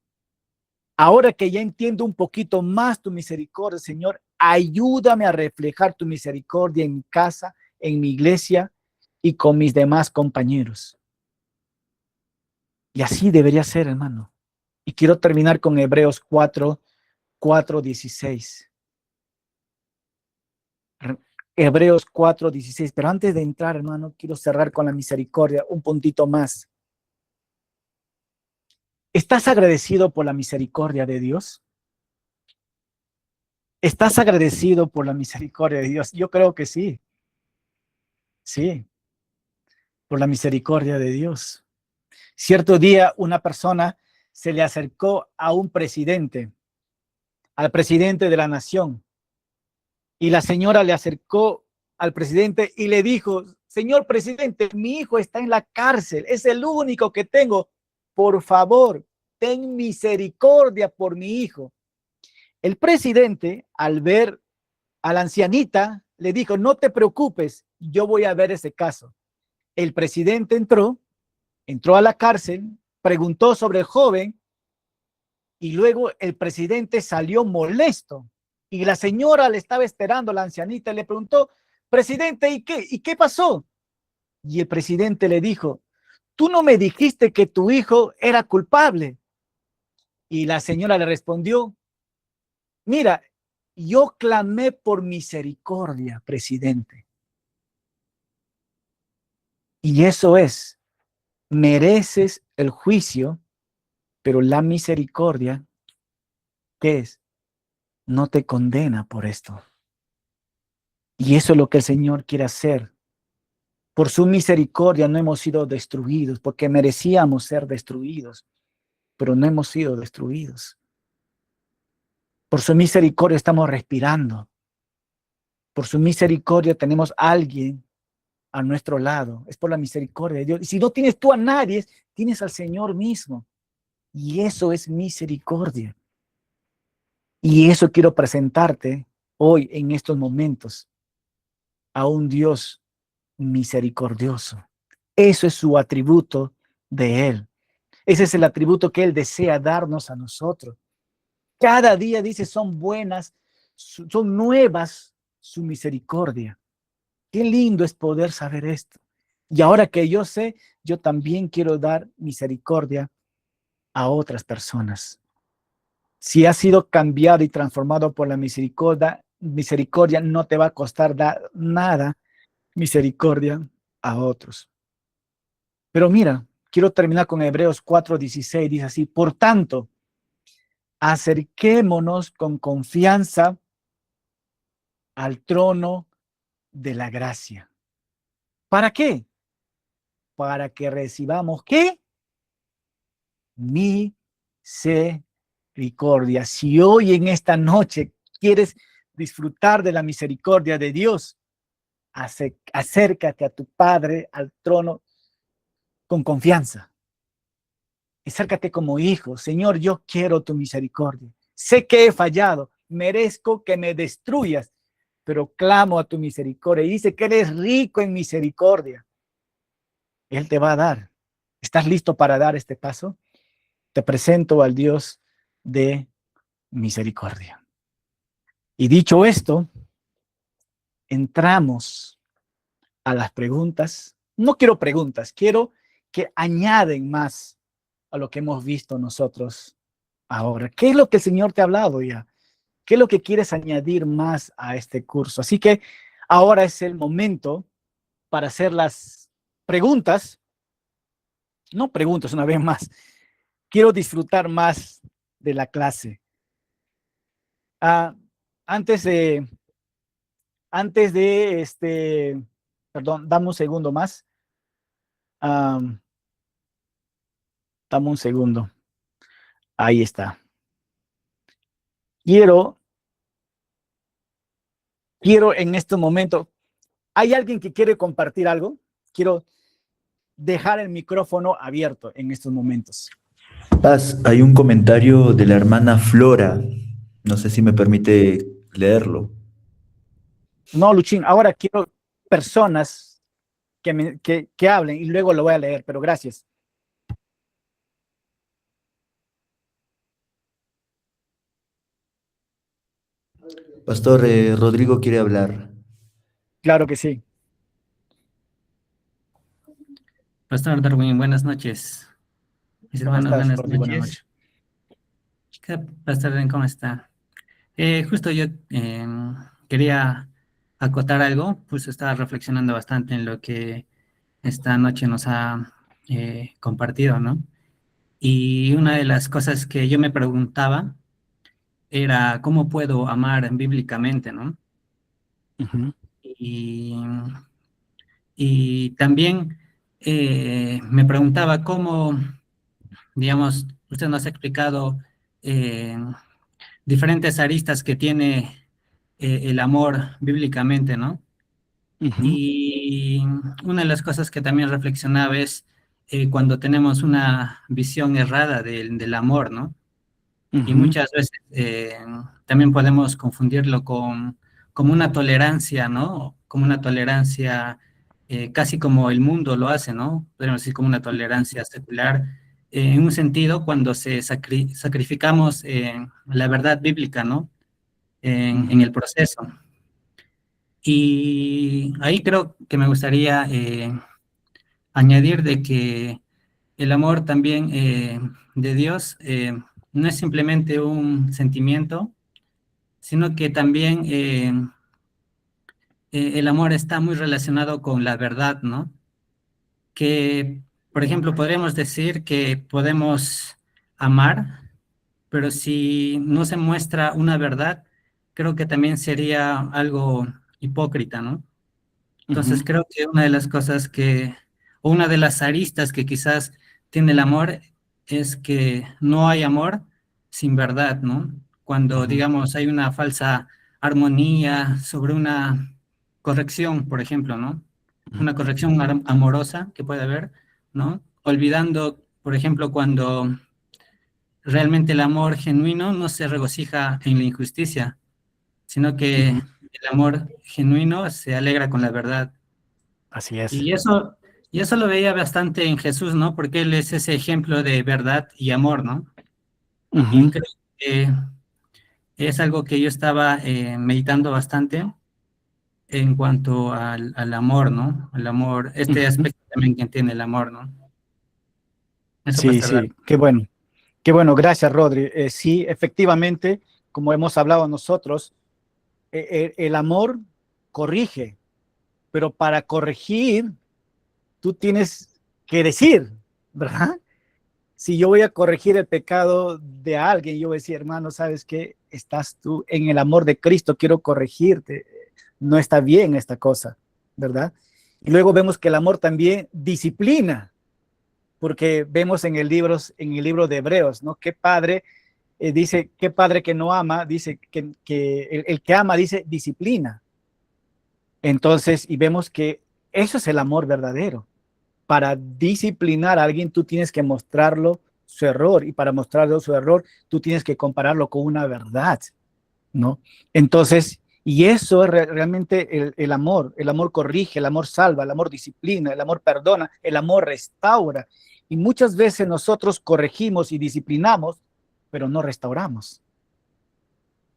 Ahora que ya entiendo un poquito más tu misericordia, Señor, ayúdame a reflejar tu misericordia en mi casa, en mi iglesia y con mis demás compañeros. Y así debería ser, hermano. Y quiero terminar con Hebreos 4:16. Hebreos 4:16. Pero antes de entrar, hermano, quiero cerrar con la misericordia un puntito más. ¿Estás agradecido por la misericordia de Dios? ¿Estás agradecido por la misericordia de Dios? Yo creo que sí, sí, por la misericordia de Dios. Cierto día una persona se le acercó a un presidente, al presidente de la nación, y la señora le acercó al presidente y le dijo, señor presidente, mi hijo está en la cárcel, es el único que tengo, por favor, ten misericordia por mi hijo. El presidente, al ver a la ancianita, le dijo, no te preocupes, yo voy a ver ese caso. El presidente entró a la cárcel, preguntó sobre el joven y luego el presidente salió molesto y la señora le estaba esperando, la ancianita, y le preguntó, presidente, ¿y qué pasó? Y el presidente le dijo, tú no me dijiste que tu hijo era culpable. Y la señora le respondió, mira, yo clamé por misericordia, presidente. Y eso es mereces el juicio, pero la misericordia, ¿qué es? No te condena por esto. Y eso es lo que el Señor quiere hacer. Por su misericordia no hemos sido destruidos, porque merecíamos ser destruidos, pero no hemos sido destruidos. Por su misericordia estamos respirando. Por su misericordia tenemos a alguien a nuestro lado. Es por la misericordia de Dios. Y si no tienes tú a nadie, tienes al Señor mismo. Y eso es misericordia. Y eso quiero presentarte hoy en estos momentos a un Dios misericordioso. Eso es su atributo de Él. Ese es el atributo que Él desea darnos a nosotros. Cada día dice, son buenas, son nuevas su misericordia. Qué lindo es poder saber esto. Y ahora que yo sé, yo también quiero dar misericordia a otras personas. Si has sido cambiado y transformado por la misericordia no te va a costar dar nada misericordia a otros. Pero mira, quiero terminar con Hebreos 4:16, dice así, por tanto, acerquémonos con confianza al trono de la gracia. ¿Para qué? Para que recibamos, ¿qué? Misericordia. Si hoy en esta noche quieres disfrutar de la misericordia de Dios, acércate a tu Padre, al trono, con confianza. Acércate como hijo. Señor, yo quiero tu misericordia. Sé que he fallado, merezco que me destruyas, pero clamo a tu misericordia. Y dice que eres rico en misericordia. Él te va a dar. ¿Estás listo para dar este paso? Te presento al Dios de misericordia. Y dicho esto, entramos a las preguntas. No quiero preguntas, quiero que añaden más a lo que hemos visto nosotros ahora. ¿Qué es lo que el Señor te ha hablado ya? ¿Qué es lo que quieres añadir más a este curso? Así que ahora es el momento para hacer las preguntas. No preguntas una vez más. Quiero disfrutar más de la clase. Ah, antes de, perdón, dame un segundo más. Um, Dame un segundo. Ahí está. Quiero en este momento, ¿hay alguien que quiere compartir algo? Quiero dejar el micrófono abierto en estos momentos. Paz, hay un comentario de la hermana Flora. No sé si me permite leerlo. No, Luchín, ahora quiero personas que hablen y luego lo voy a leer, pero gracias. Pastor Rodrigo quiere hablar. Claro que sí. Pastor Darwin, buenas noches. Mis ¿Cómo hermanos, estás, buenas Rodri? Buenas noches. noches. Pastor Darwin, ¿cómo está? Justo yo quería acotar algo, pues estaba reflexionando bastante en lo que esta noche nos ha compartido, ¿no? Y una de las cosas que yo me preguntaba era cómo puedo amar bíblicamente, ¿no? Uh-huh. Y, y también me preguntaba cómo, digamos, usted nos ha explicado eh, diferentes aristas que tiene el amor bíblicamente, ¿no? Uh-huh. Y una de las cosas que también reflexionaba es cuando tenemos una visión errada del amor, ¿no? Y Uh-huh. muchas veces también podemos confundirlo con como una tolerancia, ¿no? Como una tolerancia casi como el mundo lo hace, ¿no? Podemos decir como una tolerancia secular, en un sentido cuando sacrificamos la verdad bíblica, ¿no? En Uh-huh. el proceso. Y ahí creo que me gustaría añadir de que el amor también de Dios no es simplemente un sentimiento, sino que también el amor está muy relacionado con la verdad, ¿no? Que por ejemplo, podríamos decir que podemos amar, pero si no se muestra una verdad, creo que también sería algo hipócrita, ¿no? Entonces Ujú, creo que una de las cosas o una de las aristas que quizás tiene el amor es que no hay amor sin verdad, ¿no? Cuando, ujú, digamos, hay una falsa armonía sobre una corrección, por ejemplo, ¿no? ujú, Una corrección amorosa que puede haber, ¿no? Olvidando, por ejemplo, cuando realmente el amor genuino no se regocija en la injusticia, sino que ujú. el amor genuino se alegra con la verdad. Así es. Y eso, y eso lo veía bastante en Jesús, ¿no? Porque él es ese ejemplo de verdad y amor, ¿no? Y Ujú, creo que es algo que yo estaba meditando bastante en cuanto al amor, ¿no? El amor, este ujú. aspecto también que tiene el amor, ¿no? Eso, Sí, Pastor sí, Darwin. qué bueno. Qué bueno, gracias, Rodri. Sí, efectivamente, como hemos hablado nosotros, el amor corrige, pero para corregir, tú tienes que decir, ¿verdad? Si yo voy a corregir el pecado de alguien, yo voy a decir, hermano, ¿sabes qué? Estás tú en el amor de Cristo, quiero corregirte. No está bien esta cosa, ¿verdad? Y luego vemos que el amor también disciplina, porque vemos en el libro de Hebreos, ¿no? Qué padre, dice, qué padre que no ama, dice que el que ama, dice, disciplina. Entonces, y vemos que eso es el amor verdadero. Para disciplinar a alguien, tú tienes que mostrarlo su error, y para mostrarlo su error, tú tienes que compararlo con una verdad, ¿no? Entonces, y eso es realmente el amor corrige, el amor salva, el amor disciplina, el amor perdona, el amor restaura. Y muchas veces nosotros corregimos y disciplinamos, pero no restauramos.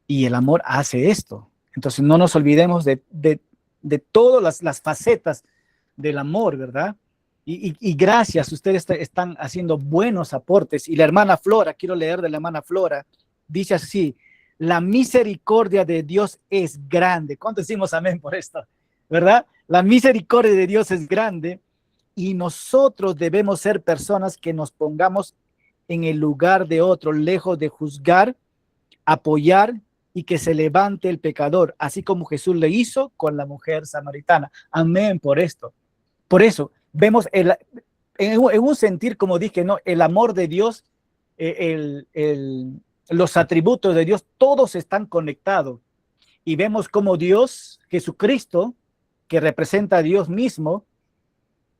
Y el amor hace esto. Entonces, no nos olvidemos de todas las facetas del amor, ¿verdad? Y gracias, ustedes están haciendo buenos aportes. Y la hermana Flora, quiero leer de la hermana Flora, dice así: la misericordia de Dios es grande. ¿Cuánto decimos amén por esto? ¿Verdad? La misericordia de Dios es grande y nosotros debemos ser personas que nos pongamos en el lugar de otro, lejos de juzgar, apoyar y que se levante el pecador, así como Jesús le hizo con la mujer samaritana. Amén por esto. Por eso vemos en un sentir, como dije, ¿no? El amor de Dios, los atributos de Dios, todos están conectados. Y vemos como Dios, Jesucristo, que representa a Dios mismo,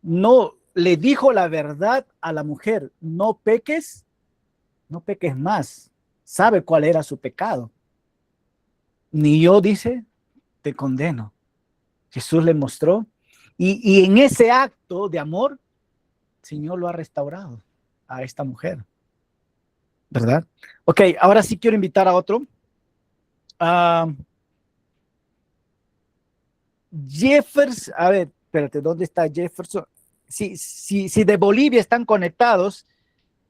no le dijo la verdad a la mujer: no peques, no peques más. Sabe cuál era su pecado. Ni yo, dice, te condeno. Jesús le mostró. Y en ese acto de amor, el Señor lo ha restaurado a esta mujer, ¿verdad? Ok, ahora sí quiero invitar a otro. Uh, Jefferson, a ver, espérate, ¿dónde está Jefferson? Si de Bolivia están conectados,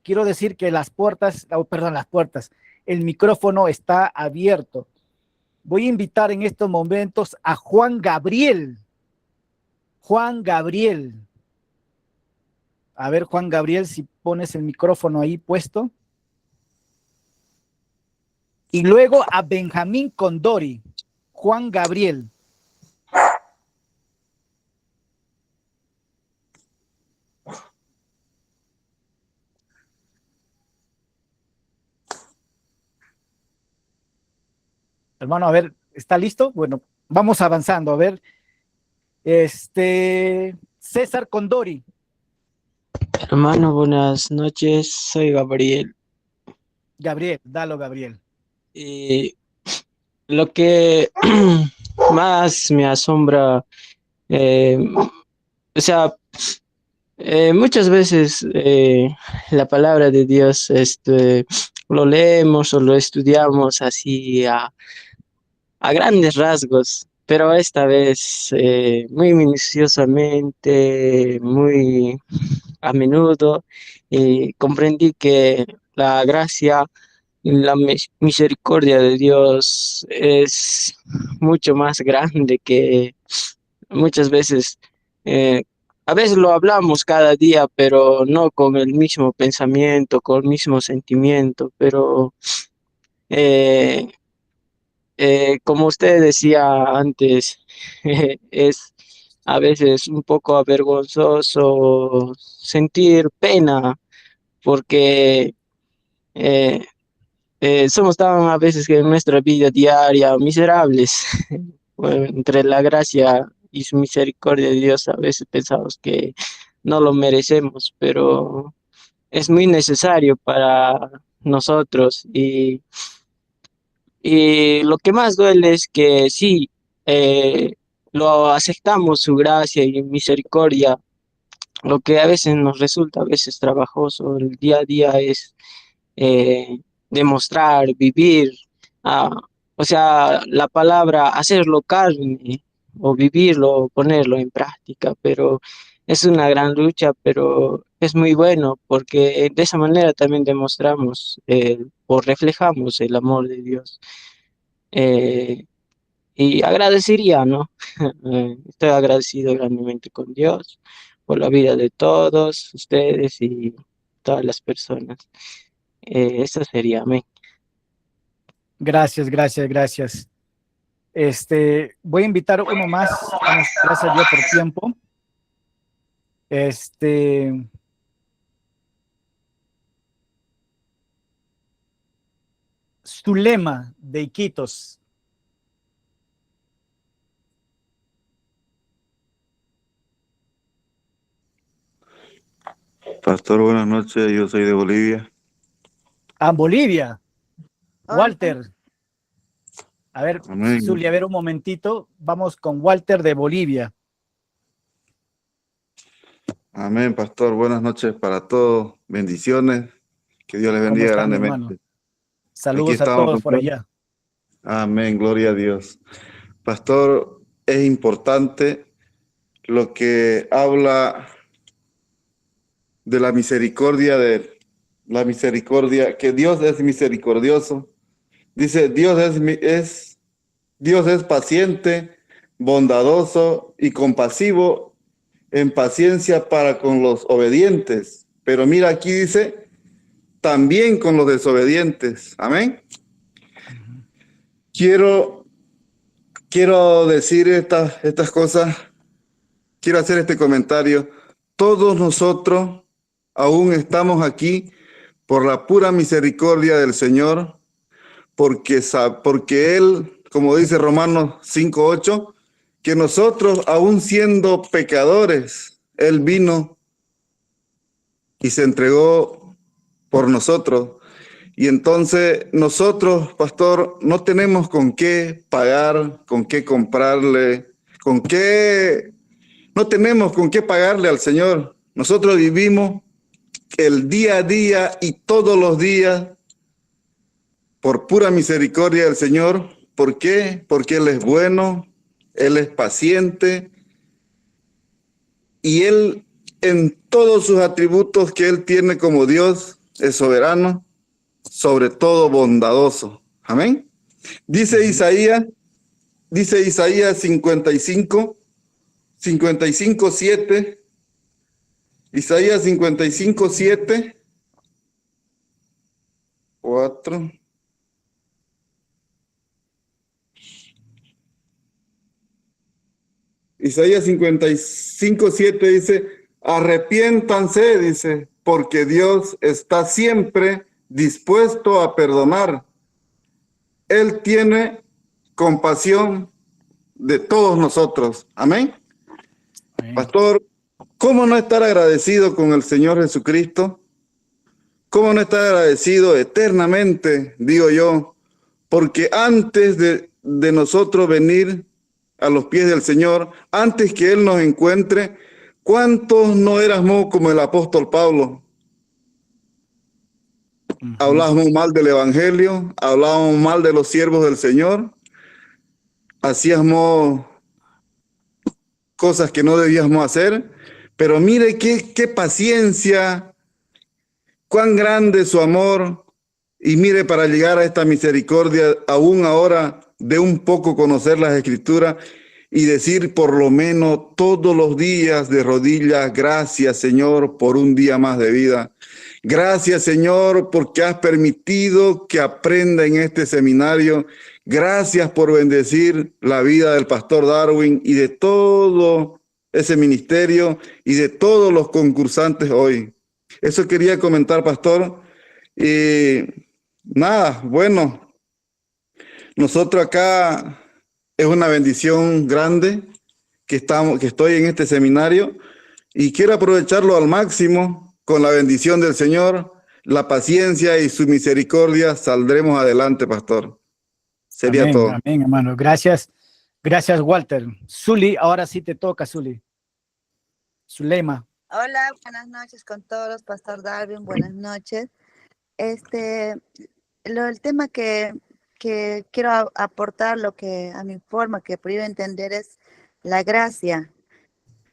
quiero decir que las puertas, oh, perdón, las puertas, el micrófono está abierto. Voy a invitar en estos momentos a Juan Gabriel. Juan Gabriel. A ver, Juan Gabriel, si pones el micrófono ahí puesto. Y luego a Benjamín Condori. Juan Gabriel. Hermano, a ver, ¿está listo? Bueno, vamos avanzando. A ver, César Condori. Hermano, buenas noches, soy Gabriel. Gabriel, dalo, Gabriel. Y lo que más me asombra, eh, o sea, muchas veces la palabra de Dios lo leemos o lo estudiamos así a grandes rasgos, pero esta vez muy minuciosamente, muy a menudo, y comprendí que la gracia y la misericordia de Dios es mucho más grande que muchas veces eh, a veces lo hablamos cada día, pero no con el mismo pensamiento, con el mismo sentimiento, pero eh, como usted decía antes, es a veces un poco avergonzoso sentir pena porque eh, somos tan a veces que en nuestra vida diaria miserables. Bueno, entre la gracia y su misericordia de Dios a veces pensamos que no lo merecemos, pero es muy necesario para nosotros y lo que más duele es que sí, eh, lo aceptamos su gracia y misericordia. Lo que a veces nos resulta a veces trabajoso el día a día es demostrar, vivir, ah, o sea, la palabra hacerlo carne o vivirlo o ponerlo en práctica, pero es una gran lucha, pero es muy bueno porque de esa manera también demostramos o reflejamos el amor de Dios. Eh, y agradecería, ¿no? Estoy agradecido grandemente con Dios por la vida de todos ustedes y todas las personas. Eso sería, amén. Gracias, gracias, gracias. Voy a invitar uno más. Damos gracias a Dios por tiempo. Zulema de Iquitos. Pastor, buenas noches, yo soy de Bolivia. Ah, Bolivia. Walter. A ver, Amén. Zulia, a ver un momentito. Vamos con Walter de Bolivia. Amén, Pastor, buenas noches para todos, bendiciones, que Dios les ¿Cómo bendiga están, hermano? grandemente. Saludos a estamos, todos por Pastor. allá. Amén, gloria a Dios. Pastor, es importante lo que habla de la misericordia, que Dios es misericordioso. Dice, Dios es paciente, bondadoso y compasivo en paciencia para con los obedientes. Pero mira, aquí dice, también con los desobedientes. Amén. Quiero decir estas cosas, quiero hacer este comentario. Todos nosotros aún estamos aquí por la pura misericordia del Señor, porque Él, como dice Romanos 5:8, que nosotros, aún siendo pecadores, Él vino y se entregó por nosotros. Y entonces nosotros, pastor, no tenemos con qué pagar, con qué comprarle, no tenemos con qué pagarle al Señor. Nosotros vivimos el día a día y todos los días por pura misericordia del Señor. ¿Por qué? Porque Él es bueno, Él es paciente y Él, en todos sus atributos que Él tiene como Dios, es soberano, sobre todo bondadoso. Amén. Dice Isaías 55:7. Isaías 55:7. 4. Isaías 55:7 dice, arrepiéntanse, dice, porque Dios está siempre dispuesto a perdonar. Él tiene compasión de todos nosotros. Amén. Amén. Pastor, ¿cómo no estar agradecido con el Señor Jesucristo? ¿Cómo no estar agradecido eternamente, digo yo? Porque antes de nosotros venir a los pies del Señor, antes que Él nos encuentre, ¿cuántos no éramos como el apóstol Pablo? Hablábamos mal del Evangelio, hablábamos mal de los siervos del Señor, hacíamos cosas que no debíamos hacer, pero mire qué paciencia, cuán grande su amor, y mire para llegar a esta misericordia, aún ahora de un poco conocer las Escrituras, y decir por lo menos todos los días de rodillas, gracias Señor por un día más de vida. Gracias Señor porque has permitido que aprenda en este seminario. Gracias por bendecir la vida del pastor Darwin y de todo ese ministerio y de todos los concursantes hoy. Eso quería comentar, pastor. Y nada, bueno, nosotros acá es una bendición grande que estoy en este seminario y quiero aprovecharlo al máximo con la bendición del Señor, la paciencia y su misericordia. Saldremos adelante, pastor. Sería Amén, todo. amén, hermano. Gracias, gracias, Walter. Zuli, ahora sí te toca, Zuli. Zulema. Hola, buenas noches con todos, Pastor Darwin, buenas noches. El tema que quiero aportar, lo que a mi forma que he podido entender es la gracia.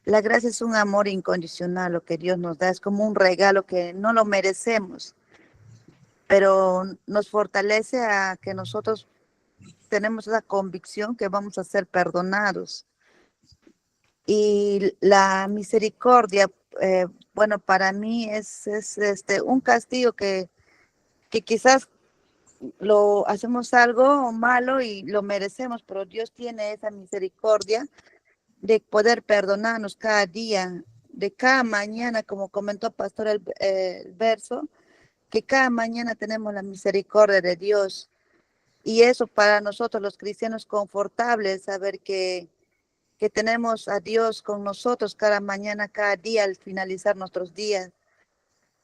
La gracia es un amor incondicional, lo que Dios nos da, es como un regalo que no lo merecemos, pero nos fortalece a que nosotros tenemos esa convicción que vamos a ser perdonados. Y la misericordia, bueno, para mí es un castigo que quizás lo hacemos algo malo y lo merecemos, pero Dios tiene esa misericordia de poder perdonarnos cada día, de cada mañana, como comentó Pastor el verso, que cada mañana tenemos la misericordia de Dios. Y eso para nosotros los cristianos confortable, saber que tenemos a Dios con nosotros cada mañana, cada día al finalizar nuestros días,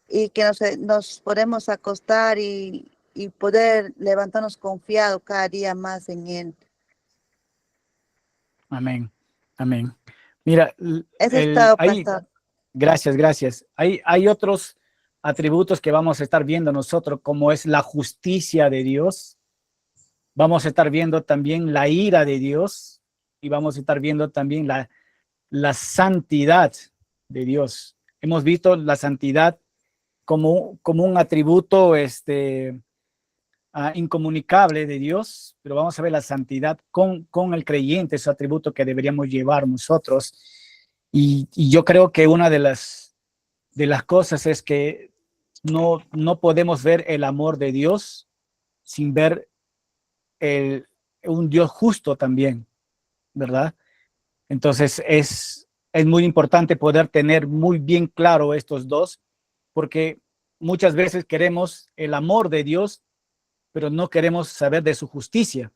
y que nos podemos acostar y poder levantarnos confiado cada día más en Él. Amén, amén. Mira, Eso es todo, ahí, pastor. gracias, gracias. Hay otros atributos que vamos a estar viendo nosotros, como es la justicia de Dios. Vamos a estar viendo también la ira de Dios y vamos a estar viendo también la santidad de Dios. Hemos visto la santidad como un atributo incomunicable de Dios, pero vamos a ver la santidad con el creyente, ese atributo que deberíamos llevar nosotros. Y yo creo que una de las cosas es que no podemos ver el amor de Dios sin ver un Dios justo también, ¿verdad? Entonces es muy importante poder tener muy bien claro estos dos, porque muchas veces queremos el amor de Dios, pero no queremos saber de su justicia.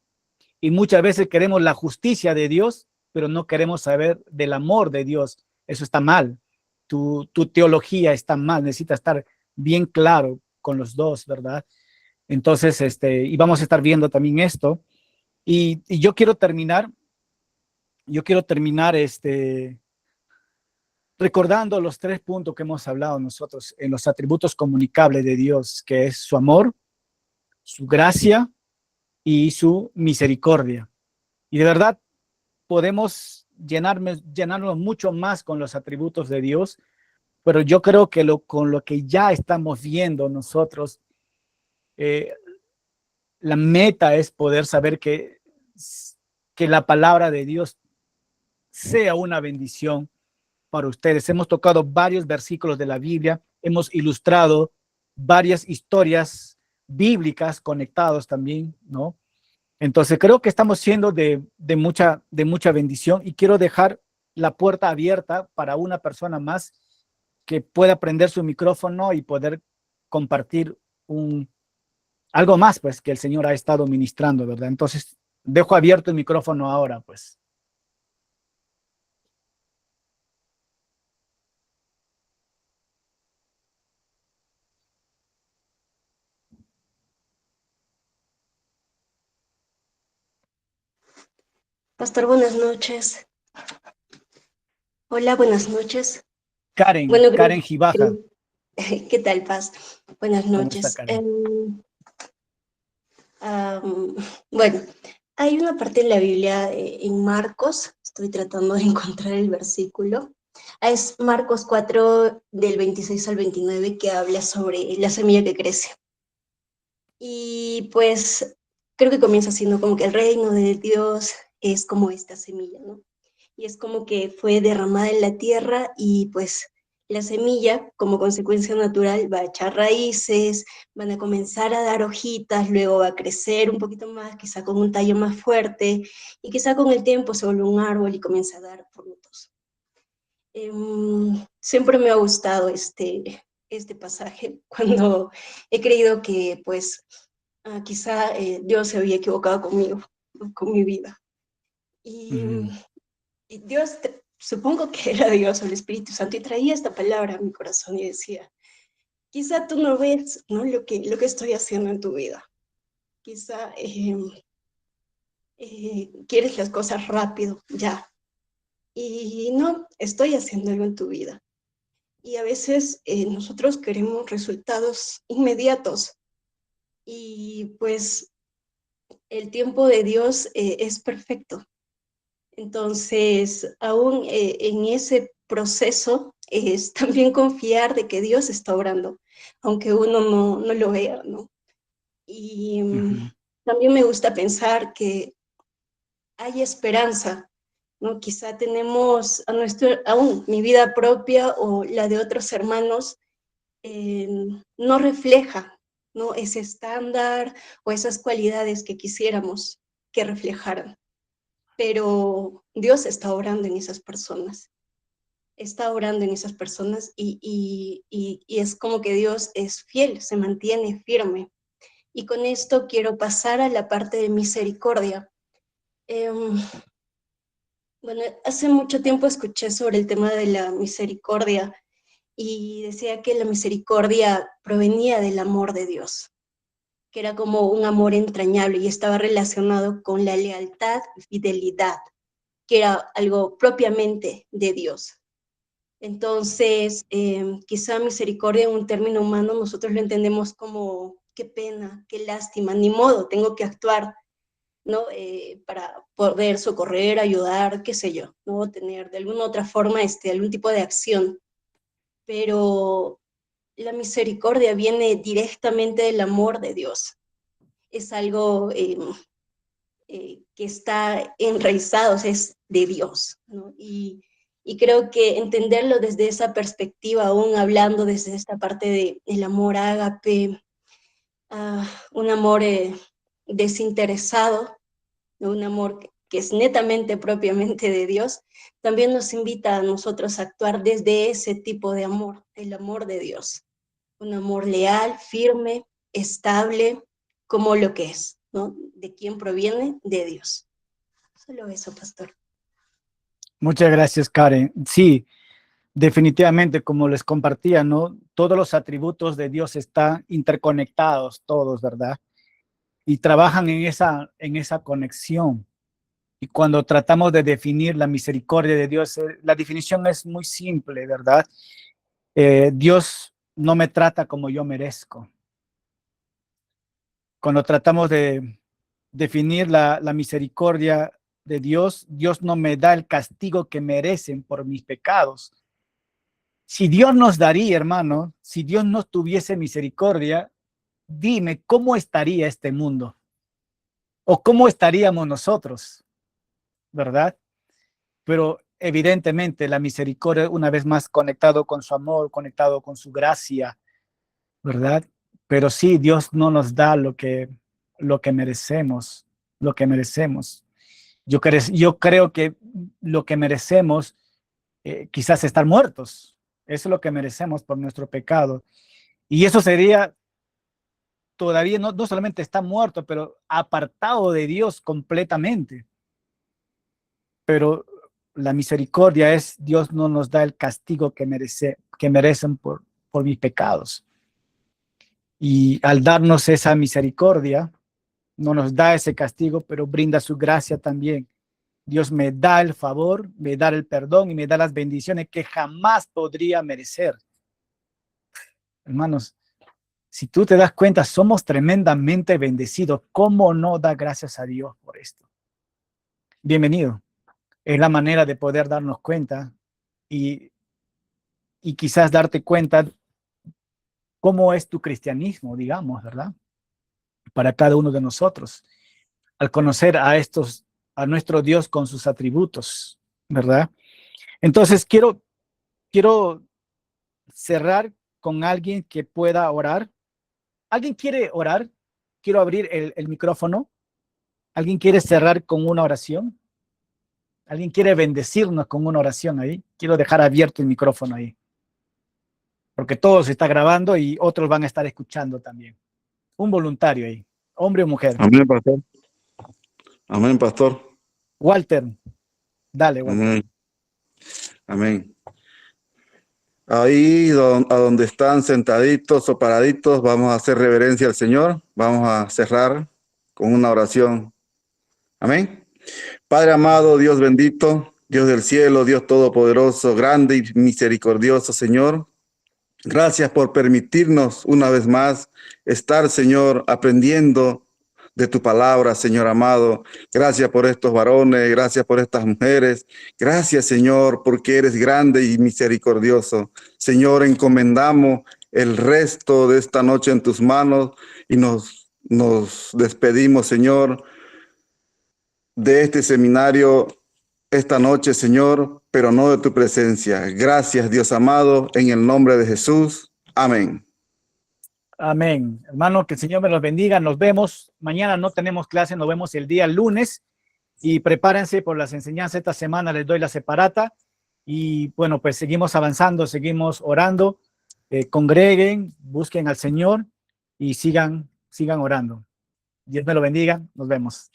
Y muchas veces queremos la justicia de Dios, pero no queremos saber del amor de Dios. Eso está mal. Tu teología está mal. Necesita estar bien claro con los dos, ¿verdad? Entonces, y vamos a estar viendo también esto. Y yo quiero terminar recordando los 3 puntos que hemos hablado nosotros en los atributos comunicables de Dios, que es su amor, su gracia y su misericordia. Y de verdad podemos llenarnos mucho más con los atributos de Dios, pero yo creo que con lo que ya estamos viendo nosotros, la meta es poder saber que la palabra de Dios sea una bendición para ustedes. Hemos tocado varios versículos de la Biblia, hemos ilustrado varias historias bíblicas conectados también, ¿no? Entonces creo que estamos siendo de mucha bendición y quiero dejar la puerta abierta para una persona más que pueda prender su micrófono y poder compartir algo más, pues, que el Señor ha estado ministrando, ¿verdad? Entonces dejo abierto el micrófono ahora, pues. Pastor, buenas noches. Hola, buenas noches. Karen, Bueno, Karen Gibaja. ¿qué tal, Paz? Buenas ¿Cómo está, noches. Karen? Bueno, hay una parte en la Biblia, en Marcos, estoy tratando de encontrar el versículo. Es Marcos 4, del 26 al 29, que habla sobre la semilla que crece. Y pues creo que comienza siendo como que el reino de Dios es como esta semilla, ¿no? Y es como que fue derramada en la tierra y pues la semilla, como consecuencia natural, va a echar raíces, van a comenzar a dar hojitas, luego va a crecer un poquito más, quizá con un tallo más fuerte, y quizá con el tiempo se vuelve un árbol y comienza a dar frutos. Siempre me ha gustado este pasaje cuando he creído que pues quizá Dios se había equivocado conmigo, ¿no? Con mi vida. Y, y Dios, supongo que era Dios o el Espíritu Santo, y traía esta palabra a mi corazón y decía, quizá tú no ves, ¿no? Lo que estoy haciendo en tu vida. Quizá quieres las cosas rápido, ya. Y no, estoy haciendo algo en tu vida. Y a veces nosotros queremos resultados inmediatos. Y pues el tiempo de Dios es perfecto. Entonces, aún en ese proceso es también confiar de que Dios está obrando, aunque uno no lo vea, ¿no? Y también me gusta pensar que hay esperanza, ¿no? Quizá tenemos aún mi vida propia o la de otros hermanos no refleja, ¿no? Ese estándar o esas cualidades que quisiéramos que reflejaran. Pero Dios está obrando en esas personas, está obrando en esas personas y es como que Dios es fiel, se mantiene firme. Y con esto quiero pasar a la parte de misericordia. Bueno, hace mucho tiempo escuché sobre el tema de la misericordia y decía que la misericordia provenía del amor de Dios, que era como un amor entrañable y estaba relacionado con la lealtad y fidelidad, que era algo propiamente de Dios. Entonces, quizá misericordia en un término humano nosotros lo entendemos como qué pena, qué lástima, ni modo, tengo que actuar, ¿no? Para poder socorrer, ayudar, qué sé yo, ¿no? Tener de alguna otra forma algún tipo de acción. Pero la misericordia viene directamente del amor de Dios. Es algo que está enraizado, o sea, es de Dios, ¿no? Y creo que entenderlo desde esa perspectiva, aún hablando desde esta parte del amor ágape, un amor desinteresado, ¿no? Un amor que es netamente propiamente de Dios, también nos invita a nosotros a actuar desde ese tipo de amor, el amor de Dios. Un amor leal, firme, estable, como lo que es, ¿no? ¿De quién proviene? De Dios. Solo eso, pastor. Muchas gracias, Karen. Sí, definitivamente, como les compartía, ¿no? Todos los atributos de Dios están interconectados, todos, ¿verdad? Y trabajan en esa conexión. Y cuando tratamos de definir la misericordia de Dios, la definición es muy simple, ¿verdad? Dios no me trata como yo merezco. Cuando tratamos de definir la misericordia de Dios, Dios no me da el castigo que merecen por mis pecados. Si Dios nos daría, hermano, si Dios no tuviese misericordia, dime, ¿cómo estaría este mundo? ¿O cómo estaríamos nosotros? ¿Verdad? Pero evidentemente la misericordia, una vez más, conectado con su amor, conectado con su gracia, ¿verdad? Pero sí, Dios no nos da lo que merecemos, lo que merecemos. Yo creo que lo que merecemos, quizás estar muertos, eso es lo que merecemos por nuestro pecado. Y eso sería todavía no solamente está muerto, pero apartado de Dios completamente. Pero la misericordia es, Dios no nos da el castigo que merecen por mis pecados. Y al darnos esa misericordia, no nos da ese castigo, pero brinda su gracia también. Dios me da el favor, me da el perdón y me da las bendiciones que jamás podría merecer. Hermanos, si tú te das cuenta, somos tremendamente bendecidos. ¿Cómo no da gracias a Dios por esto? Bienvenido. Es la manera de poder darnos cuenta y quizás darte cuenta cómo es tu cristianismo, digamos, ¿verdad? Para cada uno de nosotros. Al conocer a estos a nuestro Dios con sus atributos, ¿verdad? Entonces, quiero cerrar con alguien que pueda orar. ¿Alguien quiere orar? Quiero abrir el micrófono. ¿Alguien quiere cerrar con una oración? ¿Alguien quiere bendecirnos con una oración ahí? Quiero dejar abierto el micrófono ahí, porque todo se está grabando y otros van a estar escuchando también. Un voluntario ahí, hombre o mujer. Amén, pastor. Amén, pastor. Walter, dale, Walter. Amén. Amén. Ahí a donde están sentaditos o paraditos, vamos a hacer reverencia al Señor. Vamos a cerrar con una oración. Amén. Padre amado, Dios bendito, Dios del cielo, Dios todopoderoso, grande y misericordioso, Señor. Gracias por permitirnos una vez más estar, Señor, aprendiendo de tu palabra, Señor amado. Gracias por estos varones, gracias por estas mujeres. Gracias, Señor, porque eres grande y misericordioso. Señor, encomendamos el resto de esta noche en tus manos y nos despedimos, Señor, de este seminario esta noche, Señor, pero no de tu presencia. Gracias, Dios amado, en el nombre de Jesús. Amén. Amén. Hermano, que el Señor me los bendiga. Nos vemos. Mañana no tenemos clase, nos vemos el día lunes. Y prepárense por las enseñanzas. Esta semana les doy la separata. Y bueno, pues seguimos avanzando, seguimos orando. Congreguen, busquen al Señor y sigan orando. Dios me lo bendiga. Nos vemos.